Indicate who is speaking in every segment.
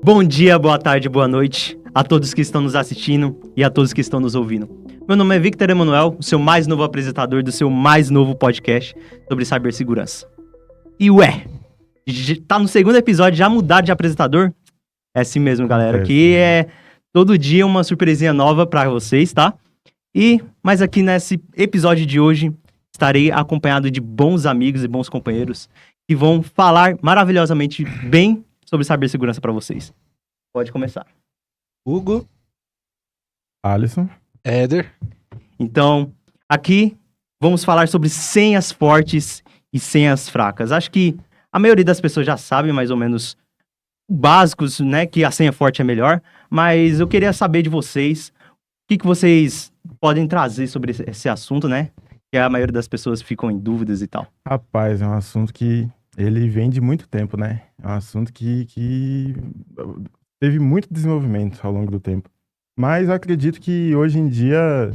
Speaker 1: Bom dia, boa tarde, boa noite a todos que estão nos assistindo e a todos que estão nos ouvindo. Meu nome é Victor Emanuel, o seu mais novo apresentador do seu mais novo podcast sobre cibersegurança. E tá no segundo episódio, já mudaram de apresentador? É assim mesmo, galera, que é todo dia uma surpresinha nova pra vocês, tá? Mas aqui nesse episódio de hoje, estarei acompanhado de bons amigos e bons companheiros que vão falar maravilhosamente bem sobre cibersegurança pra vocês. Pode começar.
Speaker 2: Hugo.
Speaker 3: Alisson.
Speaker 2: Éder.
Speaker 1: Então, aqui vamos falar sobre senhas fortes e senhas fracas. Acho que a maioria das pessoas já sabe mais ou menos básicos, né, que a senha forte é melhor, mas eu queria saber de vocês o que vocês podem trazer sobre esse assunto, né, que a maioria das pessoas ficam em dúvidas e tal.
Speaker 3: Rapaz, é um assunto que ele vem de muito tempo, né? É um assunto que teve muito desenvolvimento ao longo do tempo. Mas eu acredito que hoje em dia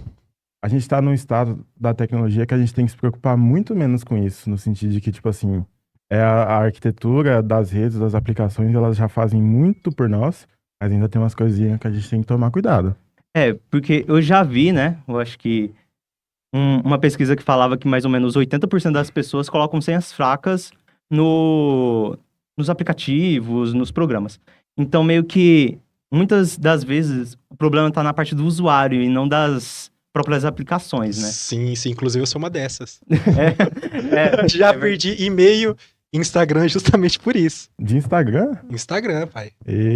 Speaker 3: a gente está num estado da tecnologia que a gente tem que se preocupar muito menos com isso, no sentido de que, tipo assim, a arquitetura das redes, das aplicações, elas já fazem muito por nós, mas ainda tem umas coisinhas que a gente tem que tomar cuidado.
Speaker 1: Porque eu já vi, né, eu acho que uma pesquisa que falava que mais ou menos 80% das pessoas colocam senhas fracas nos aplicativos, nos programas. Então, meio que, muitas das vezes, o problema tá na parte do usuário e não das próprias aplicações, né?
Speaker 2: Sim, inclusive eu sou uma dessas.
Speaker 1: Já
Speaker 2: Perdi e-mail e Instagram justamente por isso.
Speaker 3: De Instagram?
Speaker 2: Instagram, pai.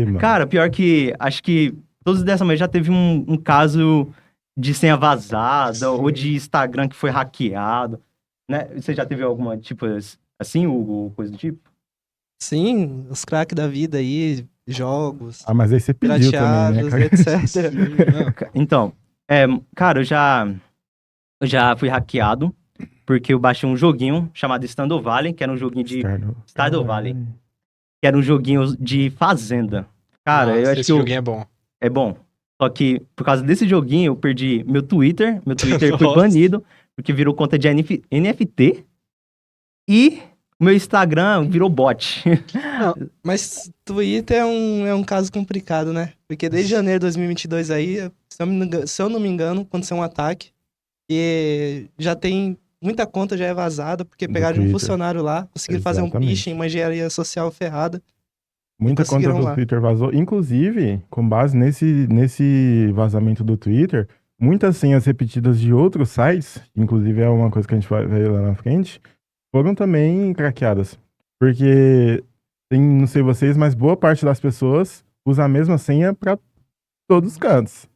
Speaker 3: Mano.
Speaker 1: Cara, pior que, acho que todos dessa vez já teve um caso de senha vazada, ou de Instagram que foi hackeado, né? Você já teve alguma, tipo, assim, ou coisa do tipo?
Speaker 4: Sim, os craques da vida aí, jogos,
Speaker 3: Mas aí você pediu também, né, cara?
Speaker 4: etc.
Speaker 1: Então, cara, eu já fui hackeado, porque eu baixei um joguinho chamado Stardew Valley, que era um joguinho de... Stardew Valley. Que era um joguinho de fazenda. Cara,
Speaker 2: Nossa,
Speaker 1: eu acho
Speaker 2: esse
Speaker 1: que...
Speaker 2: joguinho é bom.
Speaker 1: É bom. Só que, por causa desse joguinho, eu perdi meu Twitter. Meu Twitter foi banido, porque virou conta de NFT. E o meu Instagram virou bot.
Speaker 4: Não, mas Twitter é um caso complicado, né? Porque desde janeiro de 2022 aí, se eu não me engano, aconteceu um ataque. E já tem... Muita conta já é vazada, porque pegaram um funcionário lá, conseguiram fazer um phishing, uma engenharia social ferrada.
Speaker 3: Muita conta do Twitter vazou. Inclusive, com base nesse vazamento do Twitter, muitas senhas repetidas de outros sites, inclusive é uma coisa que a gente vai ver lá na frente, foram também craqueadas. Porque, não sei vocês, mas boa parte das pessoas usa a mesma senha para todos os cantos.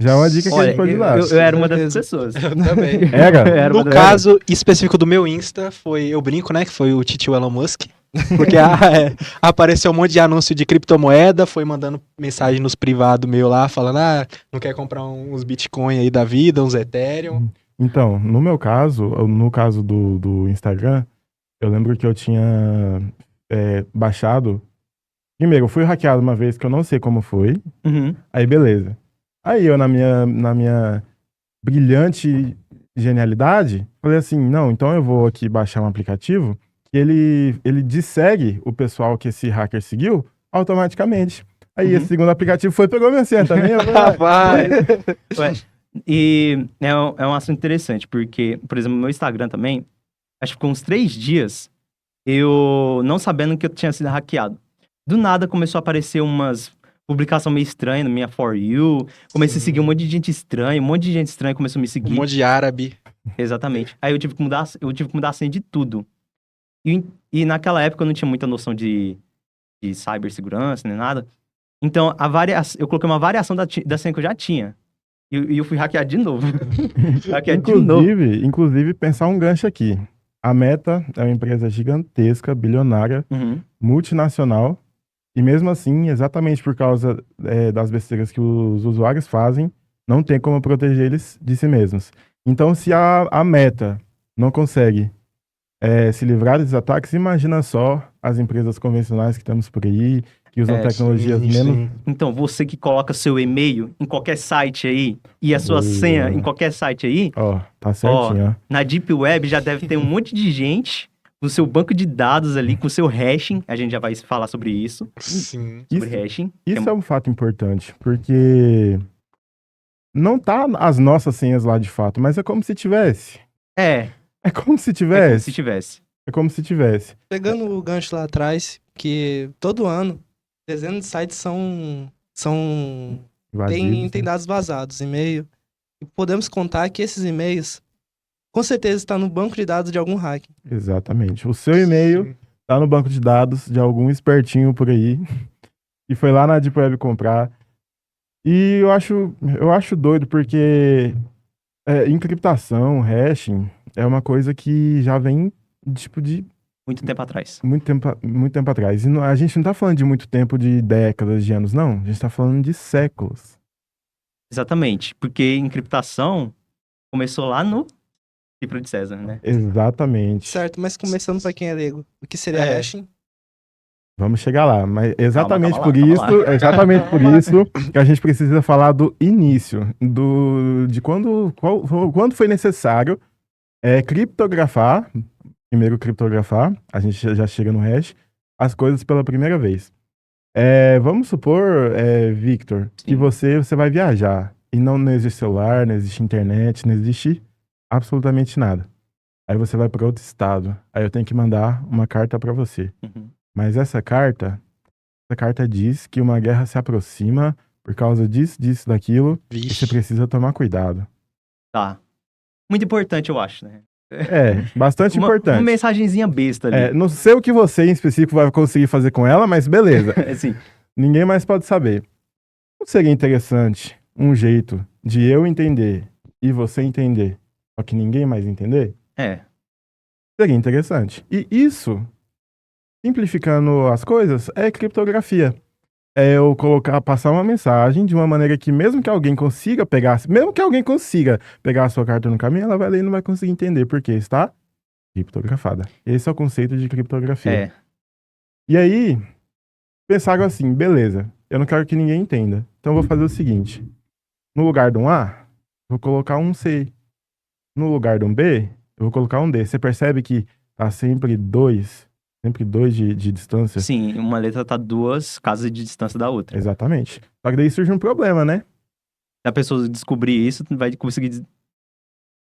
Speaker 3: Já é uma dica que a gente pode dar.
Speaker 1: Eu era uma dessas pessoas.
Speaker 2: Eu também.
Speaker 3: Era?
Speaker 2: No caso específico do meu Insta, eu brinco, né, que foi o titio Elon Musk. Porque apareceu um monte de anúncio de criptomoeda, foi mandando mensagem nos privados meu lá, falando, não quer comprar uns Bitcoin aí da vida, uns Ethereum.
Speaker 3: Então, no meu caso, no caso do Instagram, eu lembro que eu tinha baixado... Primeiro, eu fui hackeado uma vez que eu não sei como foi.
Speaker 1: Uhum.
Speaker 3: Aí, beleza. Aí eu, na minha brilhante genialidade, falei assim, não, então eu vou aqui baixar um aplicativo que ele dessegue o pessoal que esse hacker seguiu automaticamente. Aí esse segundo aplicativo pegou minha senha também.
Speaker 1: E é um assunto interessante, porque, por exemplo, no meu Instagram também, acho que ficou uns 3 dias, eu não sabendo que eu tinha sido hackeado. Do nada começou a aparecer umas publicação meio estranha na minha For You. Comecei a seguir um monte de gente estranha. Um monte de gente estranha começou a me seguir.
Speaker 2: Um monte de árabe.
Speaker 1: Exatamente. Aí eu tive que mudar a senha de tudo. E naquela época eu não tinha muita noção de cibersegurança nem nada. Então, eu coloquei uma variação da senha que eu já tinha. E eu fui hackeado de novo.
Speaker 3: Inclusive, pensar um gancho aqui. A Meta é uma empresa gigantesca, bilionária, multinacional. E mesmo assim, exatamente por causa das besteiras que os usuários fazem, não tem como proteger eles de si mesmos. Então, se a Meta não consegue se livrar desses ataques, imagina só as empresas convencionais que temos por aí, que usam tecnologias menos...
Speaker 1: Então, você que coloca seu e-mail em qualquer site aí, e a sua senha em qualquer site aí...
Speaker 3: Tá certinho,
Speaker 1: na Deep Web já deve ter um monte de gente o seu banco de dados ali, com o seu hashing. A gente já vai falar sobre isso.
Speaker 2: Sim.
Speaker 1: Sobre
Speaker 3: Isso-
Speaker 1: hashing.
Speaker 3: Isso é um fato importante, porque não tá as nossas senhas lá de fato, mas é como se tivesse.
Speaker 1: É,
Speaker 3: É como se
Speaker 1: é como
Speaker 3: tivesse.
Speaker 1: se tivesse.
Speaker 3: É como se tivesse.
Speaker 4: Pegando o gancho lá atrás, que todo ano dezenas de sites tem
Speaker 3: Invadidos, né?
Speaker 4: dados vazados, e-mail. E podemos contar que esses e-mails com certeza estão no banco de dados de algum hacker.
Speaker 3: Exatamente. O seu e-mail tá no banco de dados de algum espertinho por aí que foi lá na Deep Web comprar. E eu acho doido porque encriptação, hashing, é uma coisa que já vem tipo de
Speaker 1: Muito tempo atrás.
Speaker 3: muito tempo atrás. E a gente não tá falando de muito tempo, de décadas, de anos, não. A gente tá falando de séculos.
Speaker 1: Exatamente. Porque encriptação começou lá no livro de César, né?
Speaker 3: Exatamente.
Speaker 4: Certo, mas começando para quem é leigo, o que seria
Speaker 2: É.
Speaker 4: hashing?
Speaker 3: Vamos chegar lá, mas exatamente
Speaker 1: calma lá,
Speaker 3: por
Speaker 1: calma
Speaker 3: isso,
Speaker 1: lá.
Speaker 3: exatamente por isso que a gente precisa falar do início, de quando foi necessário criptografar, primeiro criptografar, a gente já chega no hash, as coisas pela primeira vez. Vamos supor, Victor, que
Speaker 1: Sim.
Speaker 3: você vai viajar e não existe celular, não existe internet, não existe absolutamente nada. Aí você vai para outro estado, aí eu tenho que mandar uma carta para você.
Speaker 1: Uhum.
Speaker 3: Mas essa carta diz que uma guerra se aproxima por causa disso, daquilo, e você
Speaker 2: Vixe.
Speaker 3: precisa tomar cuidado.
Speaker 1: Tá. Muito importante, eu acho, né?
Speaker 3: Bastante
Speaker 1: Uma
Speaker 3: importante.
Speaker 1: mensagenzinha besta ali.
Speaker 3: Não sei o que você em específico vai conseguir fazer com ela, mas beleza.
Speaker 1: Assim,
Speaker 3: Ninguém mais pode saber. Não seria interessante um jeito de eu entender e você entender, só que ninguém mais entender? Seria interessante. E isso, simplificando as coisas, é criptografia. É eu passar uma mensagem de uma maneira que mesmo que alguém consiga pegar a sua carta no caminho, ela vai ler e não vai conseguir entender, porque está criptografada. Esse é o conceito de criptografia. E aí, pensaram assim, beleza, eu não quero que ninguém entenda. Então eu vou fazer o seguinte, no lugar de um A, vou colocar um C. No lugar de um B, eu vou colocar um D. Você percebe que tá sempre dois de distância?
Speaker 1: sim, uma letra tá 2 casas de distância da outra.
Speaker 3: Exatamente. Só que daí surge um problema, né?
Speaker 1: Se a pessoa descobrir isso, vai conseguir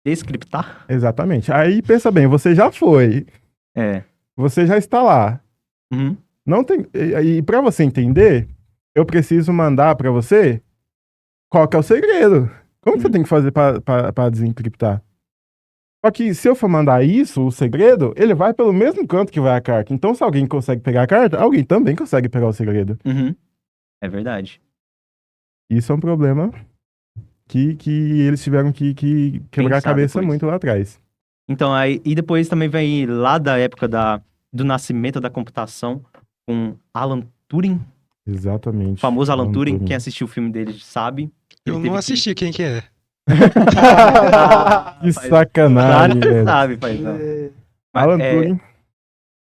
Speaker 1: descriptar?
Speaker 3: Exatamente. Aí pensa bem, você já foi, você já está lá.
Speaker 1: Uhum.
Speaker 3: Não tem, e para você entender, eu preciso mandar para você qual que é o segredo. Como que você tem que fazer para desencriptar? Só que se eu for mandar isso, o segredo, ele vai pelo mesmo canto que vai a carta. Então, se alguém consegue pegar a carta, alguém também consegue pegar o segredo.
Speaker 1: Uhum. É verdade.
Speaker 3: Isso é um problema que eles tiveram que quebrar a
Speaker 1: Pensar
Speaker 3: cabeça
Speaker 1: depois.
Speaker 3: muito lá atrás.
Speaker 1: Então, aí, e depois também vem lá da época do nascimento da computação, com Alan Turing,
Speaker 3: Exatamente.
Speaker 1: o famoso Alan Turing.
Speaker 3: Turing.
Speaker 1: Quem assistiu o filme dele sabe.
Speaker 2: Eu não assisti, quem que é?
Speaker 3: Que
Speaker 1: Claro
Speaker 3: sacanagem,
Speaker 1: que você
Speaker 3: velho.
Speaker 1: sabe, paizão. Mas,
Speaker 3: Alan Turing,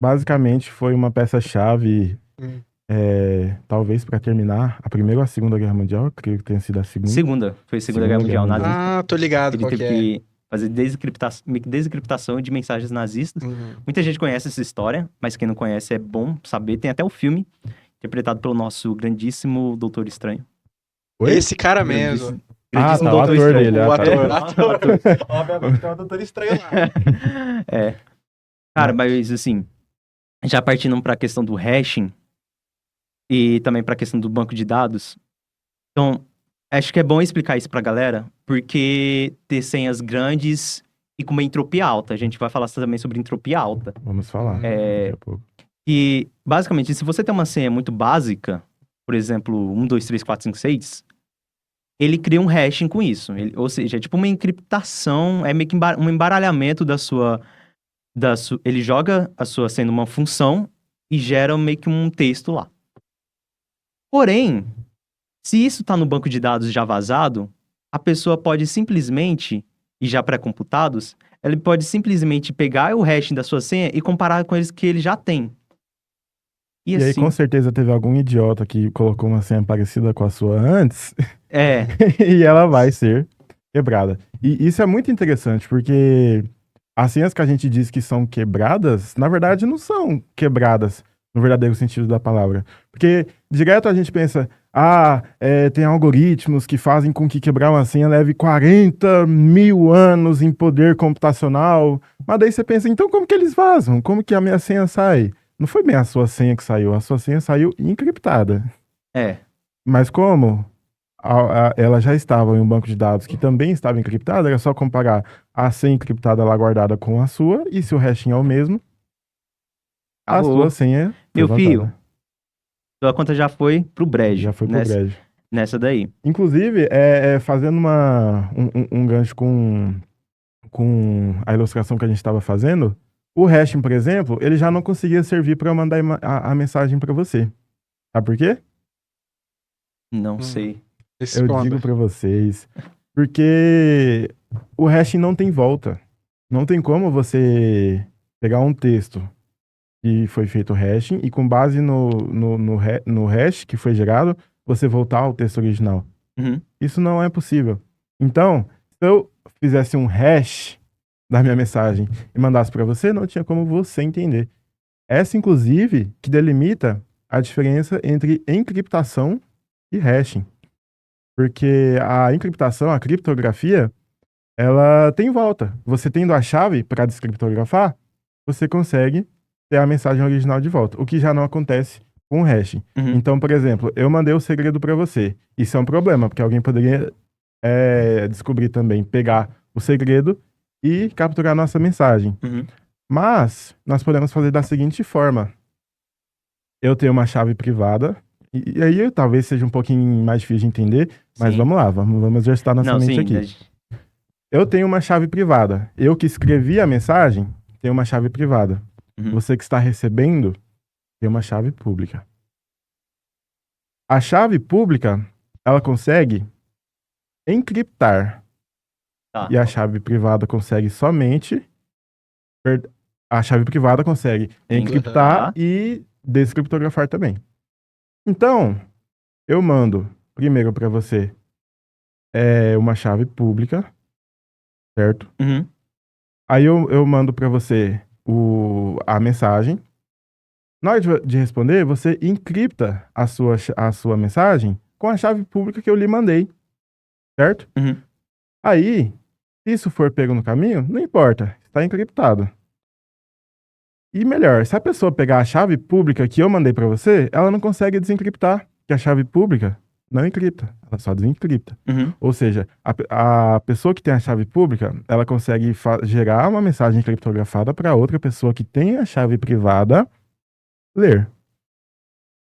Speaker 3: basicamente, foi uma peça-chave,
Speaker 2: Hum.
Speaker 3: talvez para terminar a Primeira ou a Segunda Guerra Mundial, eu creio que tenha sido a Segunda.
Speaker 1: Foi a Segunda Guerra Mundial nazista.
Speaker 2: Ah, tô ligado
Speaker 1: Ele
Speaker 2: qual
Speaker 1: teve
Speaker 2: que é.
Speaker 1: que fazer desencriptação de mensagens nazistas.
Speaker 2: Uhum.
Speaker 1: Muita gente conhece essa história, mas quem não conhece é bom saber. Tem até o filme, interpretado pelo nosso grandíssimo Doutor Estranho.
Speaker 3: Oi?
Speaker 2: Esse cara mesmo.
Speaker 1: Grandíssimo
Speaker 3: tá, o ator
Speaker 1: Estranho.
Speaker 3: dele.
Speaker 2: O
Speaker 3: Ah, tá.
Speaker 2: ator. Obviamente tem um doutor estranho lá.
Speaker 1: É. Cara, mas assim, já partindo pra questão do hashing e também pra questão do banco de dados. Então, acho que é bom explicar isso pra galera, porque ter senhas grandes e com uma entropia alta. A gente vai falar também sobre entropia alta.
Speaker 3: Vamos falar
Speaker 1: É.
Speaker 3: daqui a pouco.
Speaker 1: E, basicamente, se você tem uma senha muito básica, por exemplo, 1, 2, 3, 4, 5, 6, ele cria um hashing com isso. Ou seja, é tipo uma encriptação, é meio que um embaralhamento da sua... Ele joga a sua senha numa função e gera meio que um texto lá. Porém, se isso tá no banco de dados já vazado, a pessoa pode simplesmente, e já pré-computados, ele pode simplesmente pegar o hashing da sua senha e comparar com eles que ele já tem.
Speaker 3: E aí, com certeza, teve algum idiota que colocou uma senha parecida com a sua antes
Speaker 1: É,
Speaker 3: e ela vai ser quebrada. E isso é muito interessante, porque as senhas que a gente diz que são quebradas, na verdade não são quebradas no verdadeiro sentido da palavra. Porque direto a gente pensa, tem algoritmos que fazem com que quebrar uma senha leve 40 mil anos em poder computacional. Mas daí você pensa, então como que eles vazam? Como que a minha senha sai? Não foi bem a sua senha que saiu, a sua senha saiu encriptada.
Speaker 1: É.
Speaker 3: Mas como ela já estava em um banco de dados que também estava encriptado, era só comparar a senha encriptada lá guardada com a sua, e se o hashing é o mesmo, a
Speaker 1: Acabou.
Speaker 3: sua senha
Speaker 1: Meu
Speaker 3: foi
Speaker 1: filho,
Speaker 3: vazada.
Speaker 1: sua conta já foi pro brejo.
Speaker 3: Já foi pro brejo.
Speaker 1: Nessa daí.
Speaker 3: Inclusive, fazendo um gancho com a ilustração que a gente estava fazendo, o hashing, por exemplo, ele já não conseguia servir para eu mandar a mensagem para você. Sabe por quê?
Speaker 1: Não sei.
Speaker 3: Eu digo para vocês, porque o hashing não tem volta. Não tem como você pegar um texto que foi feito hashing e com base no hash que foi gerado, você voltar ao texto original.
Speaker 1: Uhum.
Speaker 3: Isso não é possível. Então, se eu fizesse um hash da minha mensagem e mandasse para você, não tinha como você entender. Essa, inclusive, que delimita a diferença entre encriptação e hashing. Porque a encriptação, a criptografia, ela tem volta. Você tendo a chave para descriptografar, você consegue ter a mensagem original de volta. O que já não acontece com o hashing.
Speaker 1: Uhum.
Speaker 3: Então, por exemplo, eu mandei o segredo para você. Isso é um problema, porque alguém poderia descobrir também, pegar o segredo e capturar a nossa mensagem.
Speaker 1: Uhum.
Speaker 3: Mas nós podemos fazer da seguinte forma. Eu tenho uma chave privada, e aí talvez seja um pouquinho mais difícil de entender, mas
Speaker 1: Sim.
Speaker 3: vamos lá, vamos exercitar nossa mente aqui. Eu tenho uma chave privada. Eu que escrevi a mensagem, tenho uma chave privada.
Speaker 1: Uhum.
Speaker 3: Você que está recebendo, tem uma chave pública. A chave pública, ela consegue encriptar.
Speaker 1: Tá.
Speaker 3: E a chave privada consegue somente... A chave privada consegue encriptar e descriptografar também. Então, eu mando primeiro para você uma chave pública, certo?
Speaker 1: Uhum.
Speaker 3: Aí eu mando para você a mensagem. Na hora de responder, você encripta a sua mensagem com a chave pública que eu lhe mandei, certo?
Speaker 1: Uhum.
Speaker 3: Aí, se isso for pego no caminho, não importa, está encriptado. E melhor, se a pessoa pegar a chave pública que eu mandei para você, ela não consegue desencriptar, porque a chave pública não encripta, ela só desencripta.
Speaker 1: Uhum.
Speaker 3: Ou seja, a pessoa que tem a chave pública, ela consegue gerar uma mensagem criptografada para outra pessoa que tem a chave privada ler.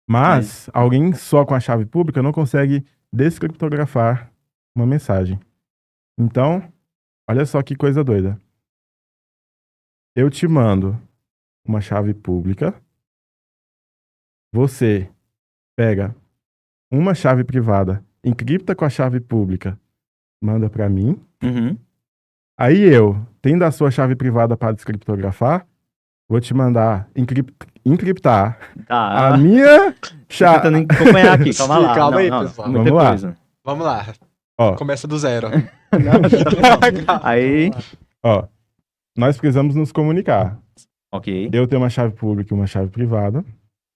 Speaker 3: Mas alguém só com a chave pública não consegue descriptografar uma mensagem. Então, olha só que coisa doida. Eu te mando uma chave pública. Você pega uma chave privada, encripta com a chave pública, manda para mim.
Speaker 1: Uhum.
Speaker 3: Aí eu, tendo a sua chave privada para descriptografar, vou te mandar encriptar
Speaker 1: Tá.
Speaker 3: a minha chave.
Speaker 1: Tentando acompanhar aqui, calma lá.
Speaker 2: Calma aí,
Speaker 1: não,
Speaker 2: pessoal.
Speaker 1: muita
Speaker 3: Vamos lá.
Speaker 1: coisa.
Speaker 2: Vamos lá.
Speaker 3: Ó,
Speaker 2: Começa do zero.
Speaker 1: Aí,
Speaker 3: ó, nós precisamos nos comunicar.
Speaker 1: ok.
Speaker 3: Eu tenho uma chave pública e uma chave privada,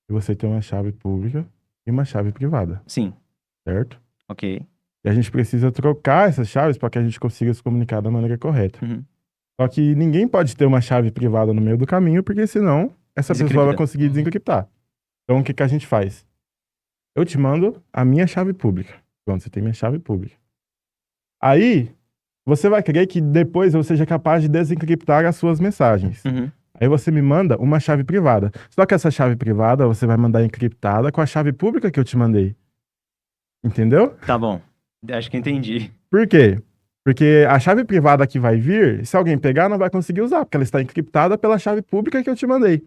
Speaker 3: e você tem uma chave pública e uma chave privada,
Speaker 1: Sim,
Speaker 3: certo?
Speaker 1: ok.
Speaker 3: E a gente precisa trocar essas chaves para que a gente consiga se comunicar da maneira correta.
Speaker 1: Uhum.
Speaker 3: Só que ninguém pode ter uma chave privada no meio do caminho, porque senão essa pessoa vai
Speaker 1: Desencripta.
Speaker 3: conseguir desencriptar. Então o que a gente faz? Eu te mando a minha chave pública. Pronto, você tem minha chave pública. Aí, você vai querer que depois eu seja capaz de desencriptar as suas mensagens.
Speaker 1: Uhum.
Speaker 3: Aí você me manda uma chave privada. Só que essa chave privada você vai mandar encriptada com a chave pública que eu te mandei. Entendeu?
Speaker 1: Tá bom. Acho que entendi.
Speaker 3: Por quê? Porque a chave privada que vai vir, se alguém pegar, não vai conseguir usar, porque ela está encriptada pela chave pública que eu te mandei.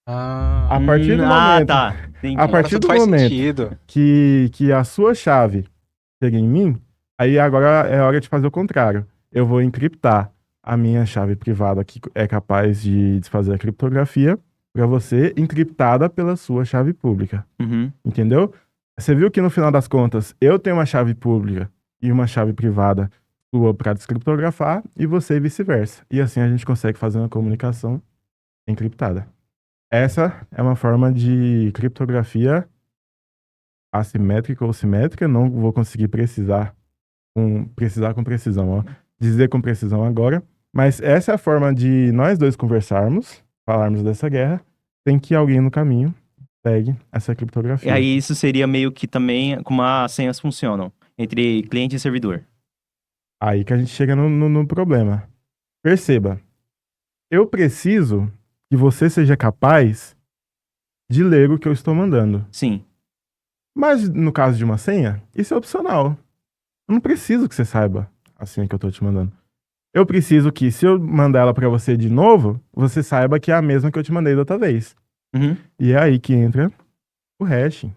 Speaker 3: A partir do momento,
Speaker 1: tá. Entendi.
Speaker 3: a partir do
Speaker 2: faz
Speaker 3: momento
Speaker 2: sentido.
Speaker 3: que a sua chave chega em mim, aí agora é hora de fazer o contrário. Eu vou encriptar a minha chave privada, que é capaz de desfazer a criptografia, para você, encriptada pela sua chave pública.
Speaker 1: Uhum.
Speaker 3: Entendeu? Você viu que no final das contas, eu tenho uma chave pública e uma chave privada, sua para descriptografar e você vice-versa. E assim a gente consegue fazer uma comunicação encriptada. Essa é uma forma de criptografia assimétrica ou simétrica. Não vou conseguir precisar com precisão, ó. Dizer com precisão agora. Mas essa é a forma de nós dois conversarmos, falarmos dessa guerra, sem que alguém no caminho pegue essa
Speaker 1: E
Speaker 3: criptografia.
Speaker 1: aí isso seria meio que também como as senhas funcionam entre cliente e servidor.
Speaker 3: Aí que a gente chega no problema. Perceba, eu preciso que você seja capaz de ler o que eu estou mandando.
Speaker 1: Sim.
Speaker 3: Mas no caso de uma senha, isso é opcional. Eu não preciso que você saiba a senha que eu estou te mandando. Eu preciso que, se eu mandar ela para você de novo, você saiba que é a mesma que eu te mandei da outra vez.
Speaker 1: Uhum.
Speaker 3: E é aí que entra o hashing.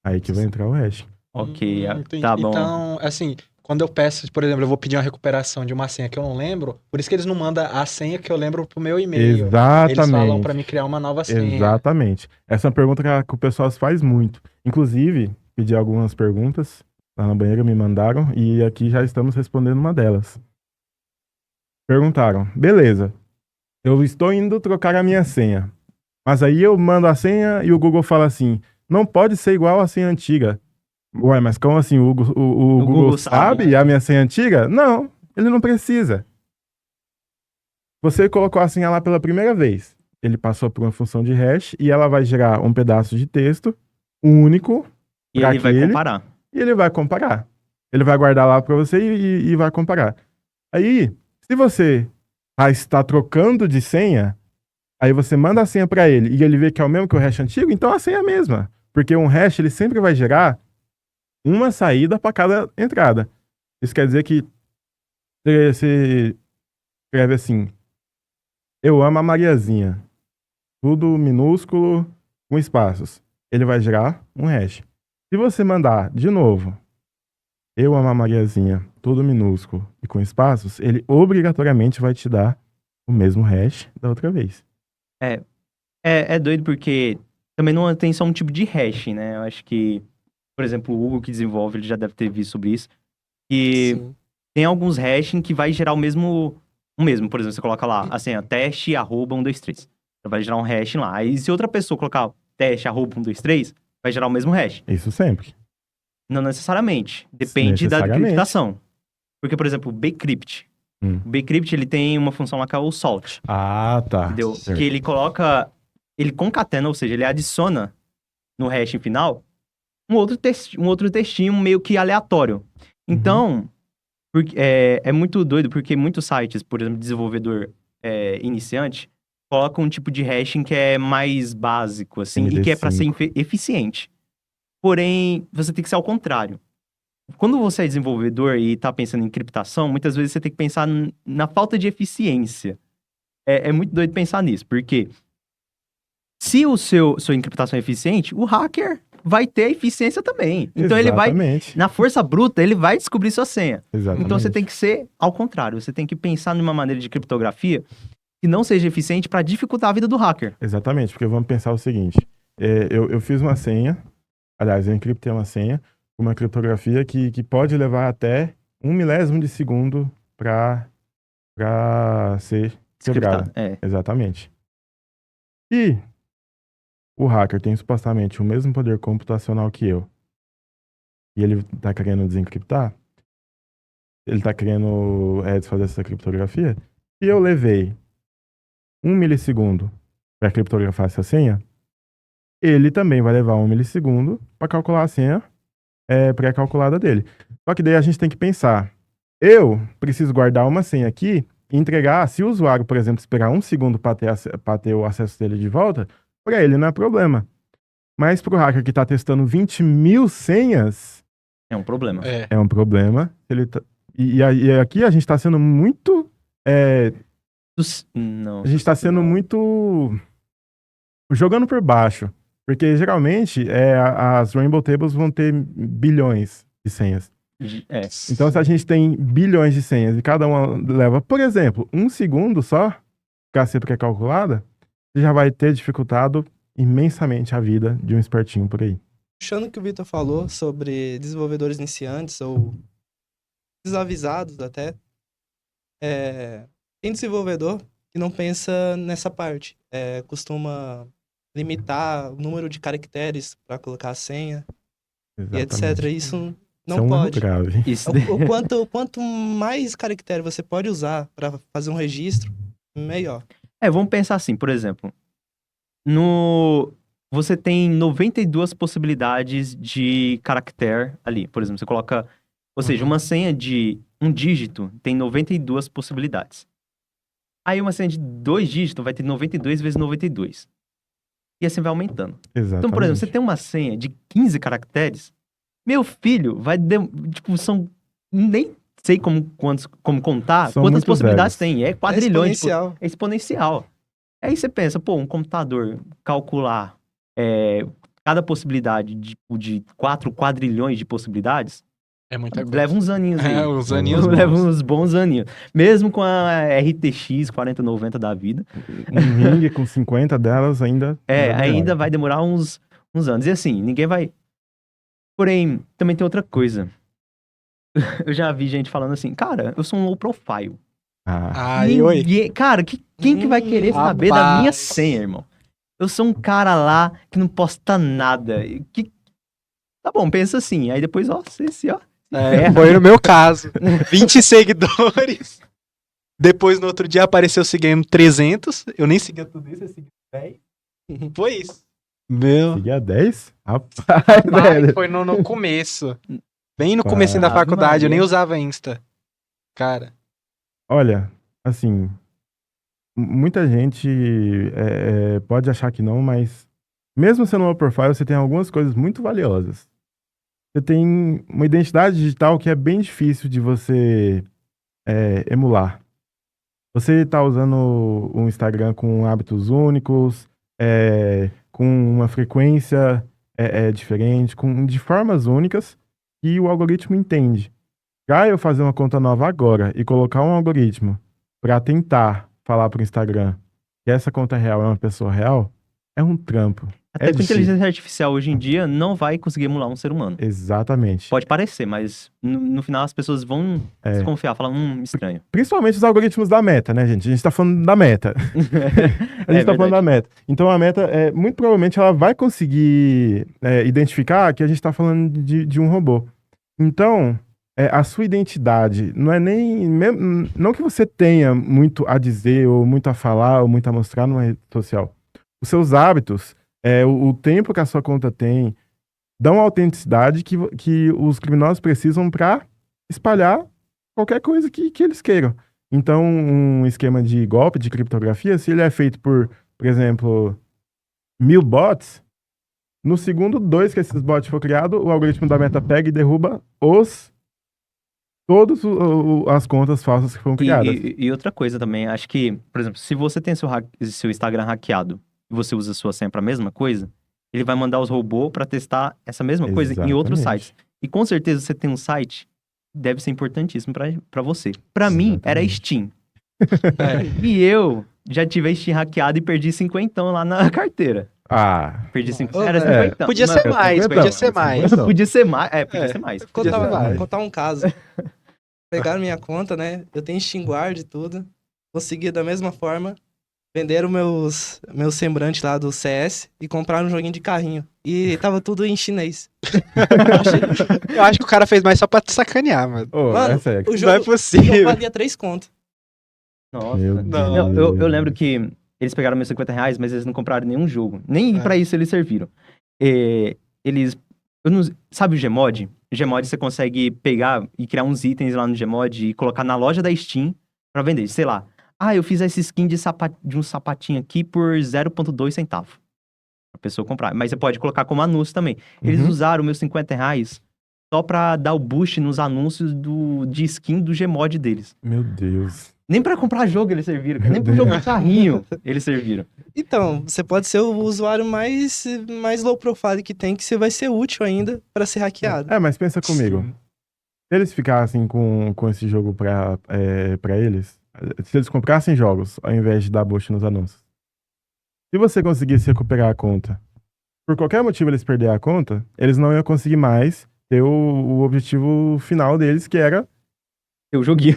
Speaker 3: Aí que vai entrar o hashing.
Speaker 1: Ok,
Speaker 2: Entendi.
Speaker 1: tá bom.
Speaker 2: Então, assim, quando eu peço, por exemplo, eu vou pedir uma recuperação de uma senha que eu não lembro, por isso que eles não mandam a senha que eu lembro pro meu e-mail. Eles falam
Speaker 3: Exatamente.
Speaker 2: pra mim criar uma nova senha.
Speaker 3: Exatamente. Essa é uma pergunta que o pessoal faz muito. Inclusive, pedi algumas perguntas lá na banheira, me mandaram, e aqui já estamos respondendo uma delas. Perguntaram, beleza, eu estou indo trocar a minha senha, mas aí eu mando a senha e o Google fala assim, não pode ser igual a senha antiga. Ué, mas como assim? O Google
Speaker 1: Google
Speaker 3: sabe
Speaker 1: sabe.
Speaker 3: a minha senha antiga? Não, ele não precisa. Você colocou a senha lá pela primeira vez. Ele passou por uma função de hash e ela vai gerar um pedaço de texto único
Speaker 1: E
Speaker 3: pra
Speaker 1: ele vai
Speaker 3: aquele,
Speaker 1: comparar.
Speaker 3: e ele vai comparar. Ele vai guardar lá para você e vai comparar. Aí, se você está trocando de senha, aí você manda a senha para ele e ele vê que é o mesmo que o hash antigo, então a senha é a mesma. Porque um hash ele sempre vai gerar uma saída para cada entrada. Isso quer dizer que você escreve assim: eu amo a Mariazinha. Tudo minúsculo, com espaços. Ele vai gerar um hash. Se você mandar de novo, eu amo a Mariazinha, tudo minúsculo e com espaços, ele obrigatoriamente vai te dar o mesmo hash da outra vez.
Speaker 1: É doido porque também não tem só um tipo de hash, né? Eu acho que, por exemplo, o Hugo que desenvolve, ele já deve ter visto sobre isso. Que
Speaker 4: Sim.
Speaker 1: tem alguns hashing que vai gerar o mesmo. Por exemplo, você coloca lá a senha teste @, 123. Vai gerar um hash lá. Aí se outra pessoa colocar teste @ 123, vai gerar o mesmo hash.
Speaker 3: Isso sempre.
Speaker 1: Não necessariamente. Depende da
Speaker 3: Necessariamente.
Speaker 1: encriptação. Porque, por exemplo, o Bcrypt.
Speaker 3: Hum.
Speaker 1: O Bcrypt, ele tem uma função lá que é o salt.
Speaker 3: Ah, tá.
Speaker 1: Entendeu?
Speaker 3: Certo.
Speaker 1: Que ele coloca... Ele concatena, ou seja, ele adiciona no hash final um outro textinho meio que aleatório. Então, é muito doido, porque muitos sites, por exemplo, desenvolvedor iniciante, colocam um tipo de hashing que é mais básico, assim, e que é para ser
Speaker 3: MD5.
Speaker 1: eficiente. Porém, você tem que ser ao contrário. Quando você é desenvolvedor e tá pensando em encriptação, muitas vezes você tem que pensar na falta de eficiência. É muito doido pensar nisso, porque se sua encriptação é eficiente, o hacker vai ter eficiência também. Então ele vai,
Speaker 3: Exatamente.
Speaker 1: na força bruta, ele vai descobrir sua senha.
Speaker 3: Exatamente.
Speaker 1: Então você tem que ser ao contrário, você tem que pensar numa maneira de criptografia que não seja eficiente para dificultar a vida do hacker.
Speaker 3: Exatamente, porque vamos pensar o seguinte: eu fiz uma senha, aliás, eu encriptei uma senha, uma criptografia que pode levar até 1 milésimo de segundo para ser quebrada. Exatamente. E o hacker tem supostamente o mesmo poder computacional que eu, e ele tá querendo desencriptar, ele tá querendo desfazer essa criptografia, e eu levei 1 milissegundo para criptografar essa senha, ele também vai levar 1 milissegundo para calcular a senha pré-calculada dele. Só que daí a gente tem que pensar, eu preciso guardar uma senha aqui e entregar, se o usuário, por exemplo, esperar 1 segundo para ter o acesso dele de volta, para ele não é problema. Mas para o hacker que está testando 20 mil senhas,
Speaker 1: É um problema.
Speaker 3: é um problema. E aqui a gente está sendo muito...
Speaker 1: Não.
Speaker 3: A gente está sendo muito... jogando por baixo. Porque geralmente as Rainbow Tables vão ter bilhões de senhas. Então se a gente tem bilhões de senhas e cada uma leva, por exemplo, 1 segundo só para ser pré-calculada, você já vai ter dificultado imensamente a vida de um espertinho por aí.
Speaker 4: Puxando o que o Vitor falou sobre desenvolvedores iniciantes ou desavisados até. Tem desenvolvedor que não pensa nessa parte. Costuma limitar o número de caracteres para colocar a senha e etc. Isso não
Speaker 3: Isso é um
Speaker 4: pode.
Speaker 3: grave.
Speaker 1: Isso
Speaker 4: O quanto mais caractere você pode usar para fazer um registro, melhor.
Speaker 1: vamos pensar assim, por exemplo. Você tem 92 possibilidades de caractere ali. Por exemplo, você coloca... Ou seja, uma senha de um dígito tem 92 possibilidades. Aí uma senha de 2 dígitos vai ter 92 vezes 92. E assim vai aumentando.
Speaker 3: Exatamente.
Speaker 1: Então, por exemplo, você tem uma senha de 15 caracteres, meu filho vai... Tipo, são... Nem sei como contar
Speaker 3: São
Speaker 1: quantas
Speaker 3: muitos
Speaker 1: possibilidades
Speaker 3: zeros.
Speaker 1: tem. É quadrilhões.
Speaker 4: Exponencial.
Speaker 1: É exponencial. Aí você pensa, pô, um computador calcular cada possibilidade de 4 quadrilhões de possibilidades,
Speaker 2: É muita coisa.
Speaker 1: leva uns aninhos aí.
Speaker 2: Uns aninhos
Speaker 1: Leva
Speaker 2: bons.
Speaker 1: uns bons aninhos. Mesmo com a RTX 4090 da vida,
Speaker 3: Um ringue com 50 delas ainda...
Speaker 1: ainda vai demorar uns anos. E assim, ninguém vai... Porém, também tem outra coisa. Eu já vi gente falando assim, cara, eu sou um low profile.
Speaker 2: Ai, oi.
Speaker 1: Cara, quem que vai querer saber da minha
Speaker 2: rapaz.
Speaker 1: senha, irmão? Eu sou um cara lá que não posta nada. Tá bom, pensa assim. Aí depois, ó,
Speaker 2: Foi no meu caso. 20 seguidores. Depois, no outro dia, apareceu seguindo 300. Eu nem seguia tudo isso, eu segui 10. Foi isso. Meu.
Speaker 3: Seguia 10? Rapaz,
Speaker 2: Ai,
Speaker 3: velho.
Speaker 2: foi no começo. Bem no comecinho da
Speaker 1: Ave
Speaker 2: faculdade, eu nem
Speaker 1: Maria.
Speaker 2: usava Insta. Cara.
Speaker 3: Olha, assim, muita gente pode achar que não, mas mesmo sendo low profile, você tem algumas coisas muito valiosas. Você tem uma identidade digital que é bem difícil de você emular. Você está usando um Instagram com hábitos únicos, com uma frequência diferente, de formas únicas que o algoritmo entende. Pra eu fazer uma conta nova agora e colocar um algoritmo pra tentar falar pro Instagram que essa conta real é uma pessoa real, é um trampo.
Speaker 1: Até com
Speaker 3: difícil.
Speaker 1: inteligência artificial hoje em dia não vai conseguir emular um ser humano.
Speaker 3: Exatamente.
Speaker 1: Pode parecer, mas no final as pessoas vão desconfiar, falar, estranho.
Speaker 3: Principalmente os algoritmos da Meta, né, gente? A gente tá falando da Meta. A gente tá falando da Meta. Então a Meta, muito provavelmente, ela vai conseguir identificar que a gente tá falando de um robô. Então, a sua identidade não é nem... Não que você tenha muito a dizer, ou muito a falar, ou muito a mostrar numa rede social. Os seus hábitos, o tempo que a sua conta tem, dão a autenticidade que os criminosos precisam para espalhar qualquer coisa que eles queiram. Então, um esquema de golpe, de criptografia, se ele é feito por exemplo, 1000 bots, no segundo 2 que esses bots for criado, o algoritmo da Meta pega e derruba todas as contas falsas que foram criadas.
Speaker 1: E outra coisa também, acho que, por exemplo, se você tem seu Instagram hackeado e você usa sua senha para a mesma coisa, ele vai mandar os robôs para testar essa mesma coisa em outros sites. E com certeza você tem um site, deve ser importantíssimo para você. Para mim, era Steam. E eu já tive a Steam hackeada e perdi 50 lá na carteira. Perdi 50. Era 50.
Speaker 2: Podia ser mais, podia ser mais.
Speaker 1: Podia ser mais. Podia ser mais.
Speaker 4: Contar um caso. Pegaram minha conta, né? Eu tenho Steam Guard e tudo. Consegui da mesma forma. Venderam meus sembrantes lá do CS e compraram um joguinho de carrinho. E tava tudo em chinês.
Speaker 2: Eu acho que o cara fez mais só pra te sacanear, mano.
Speaker 4: Mano, o jogo,
Speaker 2: não é possível.
Speaker 4: valia 3 contos.
Speaker 1: Nossa.
Speaker 2: Não.
Speaker 1: Eu lembro que eles pegaram meus 50 reais, mas eles não compraram nenhum jogo. Nem pra isso eles serviram. Sabe o Gmod? O Gmod você consegue pegar e criar uns itens lá no Gmod e colocar na loja da Steam pra vender. Sei lá. Eu fiz essa skin de um sapatinho aqui por 0,2 centavo. A pessoa comprar. Mas você pode colocar como anúncio também. Eles usaram meus 50 reais só pra dar o boost nos anúncios de skin do Gmod deles.
Speaker 3: Meu Deus.
Speaker 1: Nem pra comprar jogo eles serviram. Nem pro jogo de carrinho eles serviram.
Speaker 4: Então, você pode ser o usuário mais low profile que tem, que você vai ser útil ainda pra ser hackeado.
Speaker 3: Mas pensa comigo. Se eles ficassem com esse jogo pra eles, se eles comprassem jogos ao invés de dar boost nos anúncios, se você conseguisse recuperar a conta, por qualquer motivo eles perderem a conta, eles não iam conseguir mais ter o objetivo final deles, que era
Speaker 1: Eu joguei.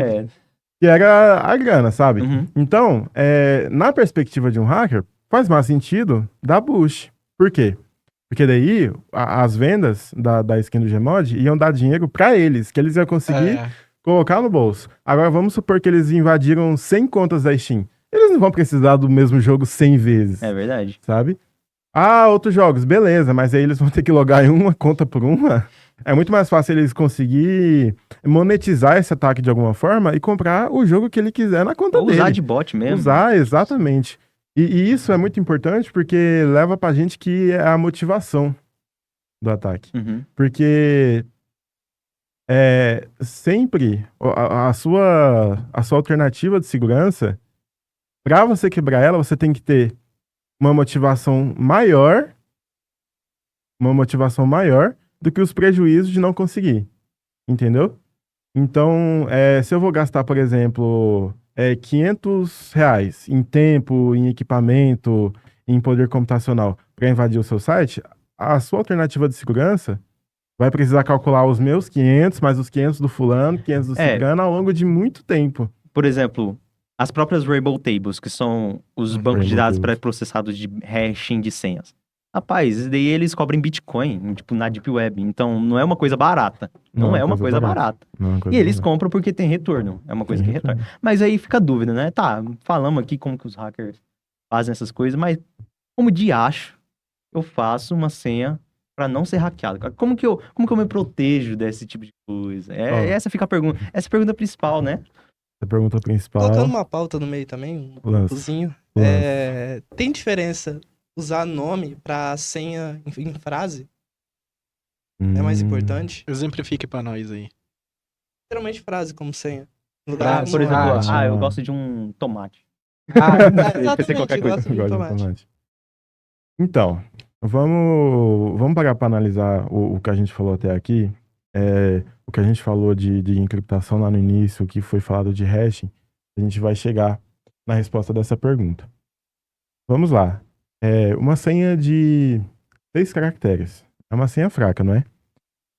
Speaker 1: É.
Speaker 3: Que era a grana, sabe?
Speaker 1: Uhum.
Speaker 3: Então, na perspectiva de um hacker, faz mais sentido dar boost. Por quê? Porque daí as vendas da skin do Gmod iam dar dinheiro pra eles, que eles iam conseguir colocar no bolso. Agora vamos supor que eles invadiram 100 contas da Steam. Eles não vão precisar do mesmo jogo 100 vezes,
Speaker 1: É verdade.
Speaker 3: sabe? Ah, outros jogos, beleza, mas aí eles vão ter que logar em uma conta por uma. É muito mais fácil eles conseguir monetizar esse ataque de alguma forma e comprar o jogo que ele quiser na conta
Speaker 1: Ou
Speaker 3: dele.
Speaker 1: usar de bot mesmo.
Speaker 3: Usar, exatamente. E isso é muito importante porque leva pra gente que é a motivação do ataque.
Speaker 1: Uhum.
Speaker 3: Porque sempre a sua alternativa de segurança, pra você quebrar ela, você tem que ter uma motivação maior do que os prejuízos de não conseguir. Entendeu? Então, se eu vou gastar, por exemplo, R$ 500 em tempo, em equipamento, em poder computacional para invadir o seu site, a sua alternativa de segurança vai precisar calcular os meus 500, mais os 500 do fulano, 500 do ciclano, ao longo de muito tempo.
Speaker 1: Por exemplo, as próprias Rainbow Tables, que são os bancos de
Speaker 3: Rainbow
Speaker 1: dados
Speaker 3: Tables.
Speaker 1: pré-processados de hashing de senhas. Rapaz, isso daí eles cobrem Bitcoin, tipo, na Deep Web. Então, não é uma coisa barata. Não é uma coisa barata.
Speaker 3: Não é uma coisa
Speaker 1: E eles
Speaker 3: barata.
Speaker 1: compram porque tem retorno. É uma coisa
Speaker 3: Tem
Speaker 1: que retorna. Mas aí fica a dúvida, né? Tá, falamos aqui como que os hackers fazem essas coisas, mas como de acho eu faço uma senha pra não ser hackeado? Cara? Como que eu me protejo desse tipo de coisa? Essa fica a pergunta. Essa é a pergunta principal, né?
Speaker 3: A pergunta principal.
Speaker 4: Colocando uma pauta no meio também, um
Speaker 3: Lança.
Speaker 4: cozinho.
Speaker 3: Lança.
Speaker 4: Tem diferença usar nome pra senha em frase? É mais importante?
Speaker 2: Exemplifique pra nós aí.
Speaker 4: Geralmente frase como senha. No
Speaker 2: Frase,
Speaker 1: Por exemplo,
Speaker 2: Ah,
Speaker 1: eu gosto de um tomate.
Speaker 4: exatamente,
Speaker 1: qualquer
Speaker 4: eu
Speaker 1: coisa.
Speaker 4: gosto de
Speaker 3: Gosto de
Speaker 4: tomate.
Speaker 3: tomate. Então, vamos parar para analisar o que a gente falou até aqui. O que a gente falou de encriptação lá no início, o que foi falado de hashing, a gente vai chegar na resposta dessa pergunta. Vamos lá. Uma senha de 6 caracteres. É uma senha fraca, não é?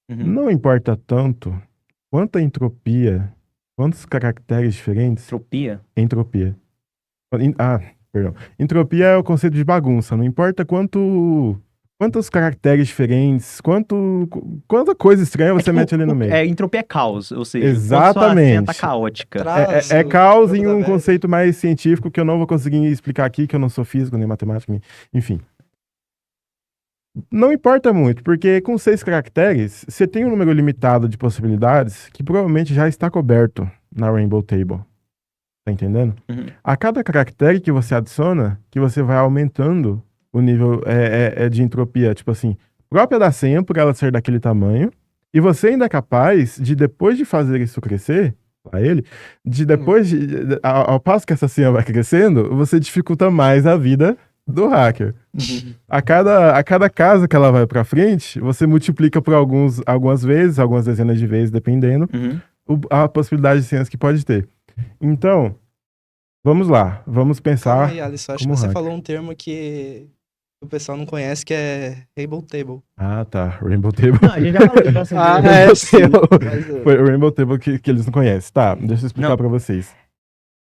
Speaker 1: Uhum.
Speaker 3: Não importa tanto quanta entropia, quantos caracteres diferentes.
Speaker 1: Entropia?
Speaker 3: Entropia. Perdão. Entropia é o conceito de bagunça. Não importa quantos caracteres diferentes, quanta coisa estranha você mete ali no meio.
Speaker 1: Entropia é caos, ou seja,
Speaker 3: Exatamente.
Speaker 1: quando sua senha tá caótica.
Speaker 3: É caos em
Speaker 4: Jogo da
Speaker 3: um
Speaker 4: velha.
Speaker 3: conceito mais científico que eu não vou conseguir explicar aqui, que eu não sou físico nem matemático, enfim. Não importa muito, porque com 6 caracteres, você tem um número limitado de possibilidades que provavelmente já está coberto na Rainbow Table. Tá entendendo?
Speaker 1: Uhum.
Speaker 3: A cada caractere que você adiciona, que você vai aumentando o nível de entropia, tipo assim, própria da senha, por ela ser daquele tamanho, e você ainda é capaz de, depois de fazer isso crescer, ao passo que essa senha vai crescendo, você dificulta mais a vida do hacker.
Speaker 1: Uhum.
Speaker 3: A cada casa que ela vai pra frente, você multiplica por algumas vezes, algumas dezenas de vezes, dependendo,
Speaker 1: Uhum.
Speaker 3: a possibilidade de senhas que pode ter. Então, vamos lá, vamos pensar.
Speaker 4: Calma aí, Alisson. Acho que
Speaker 3: como
Speaker 4: você
Speaker 3: hacker.
Speaker 4: falou um termo que o pessoal não conhece, que é Rainbow Table.
Speaker 3: Ah, tá. Rainbow Table.
Speaker 1: Não, a gente já falou disso.
Speaker 3: Sim.
Speaker 4: Mas,
Speaker 3: Foi o Rainbow Table que eles não conhecem. Tá, deixa eu explicar
Speaker 1: Não.
Speaker 3: pra vocês.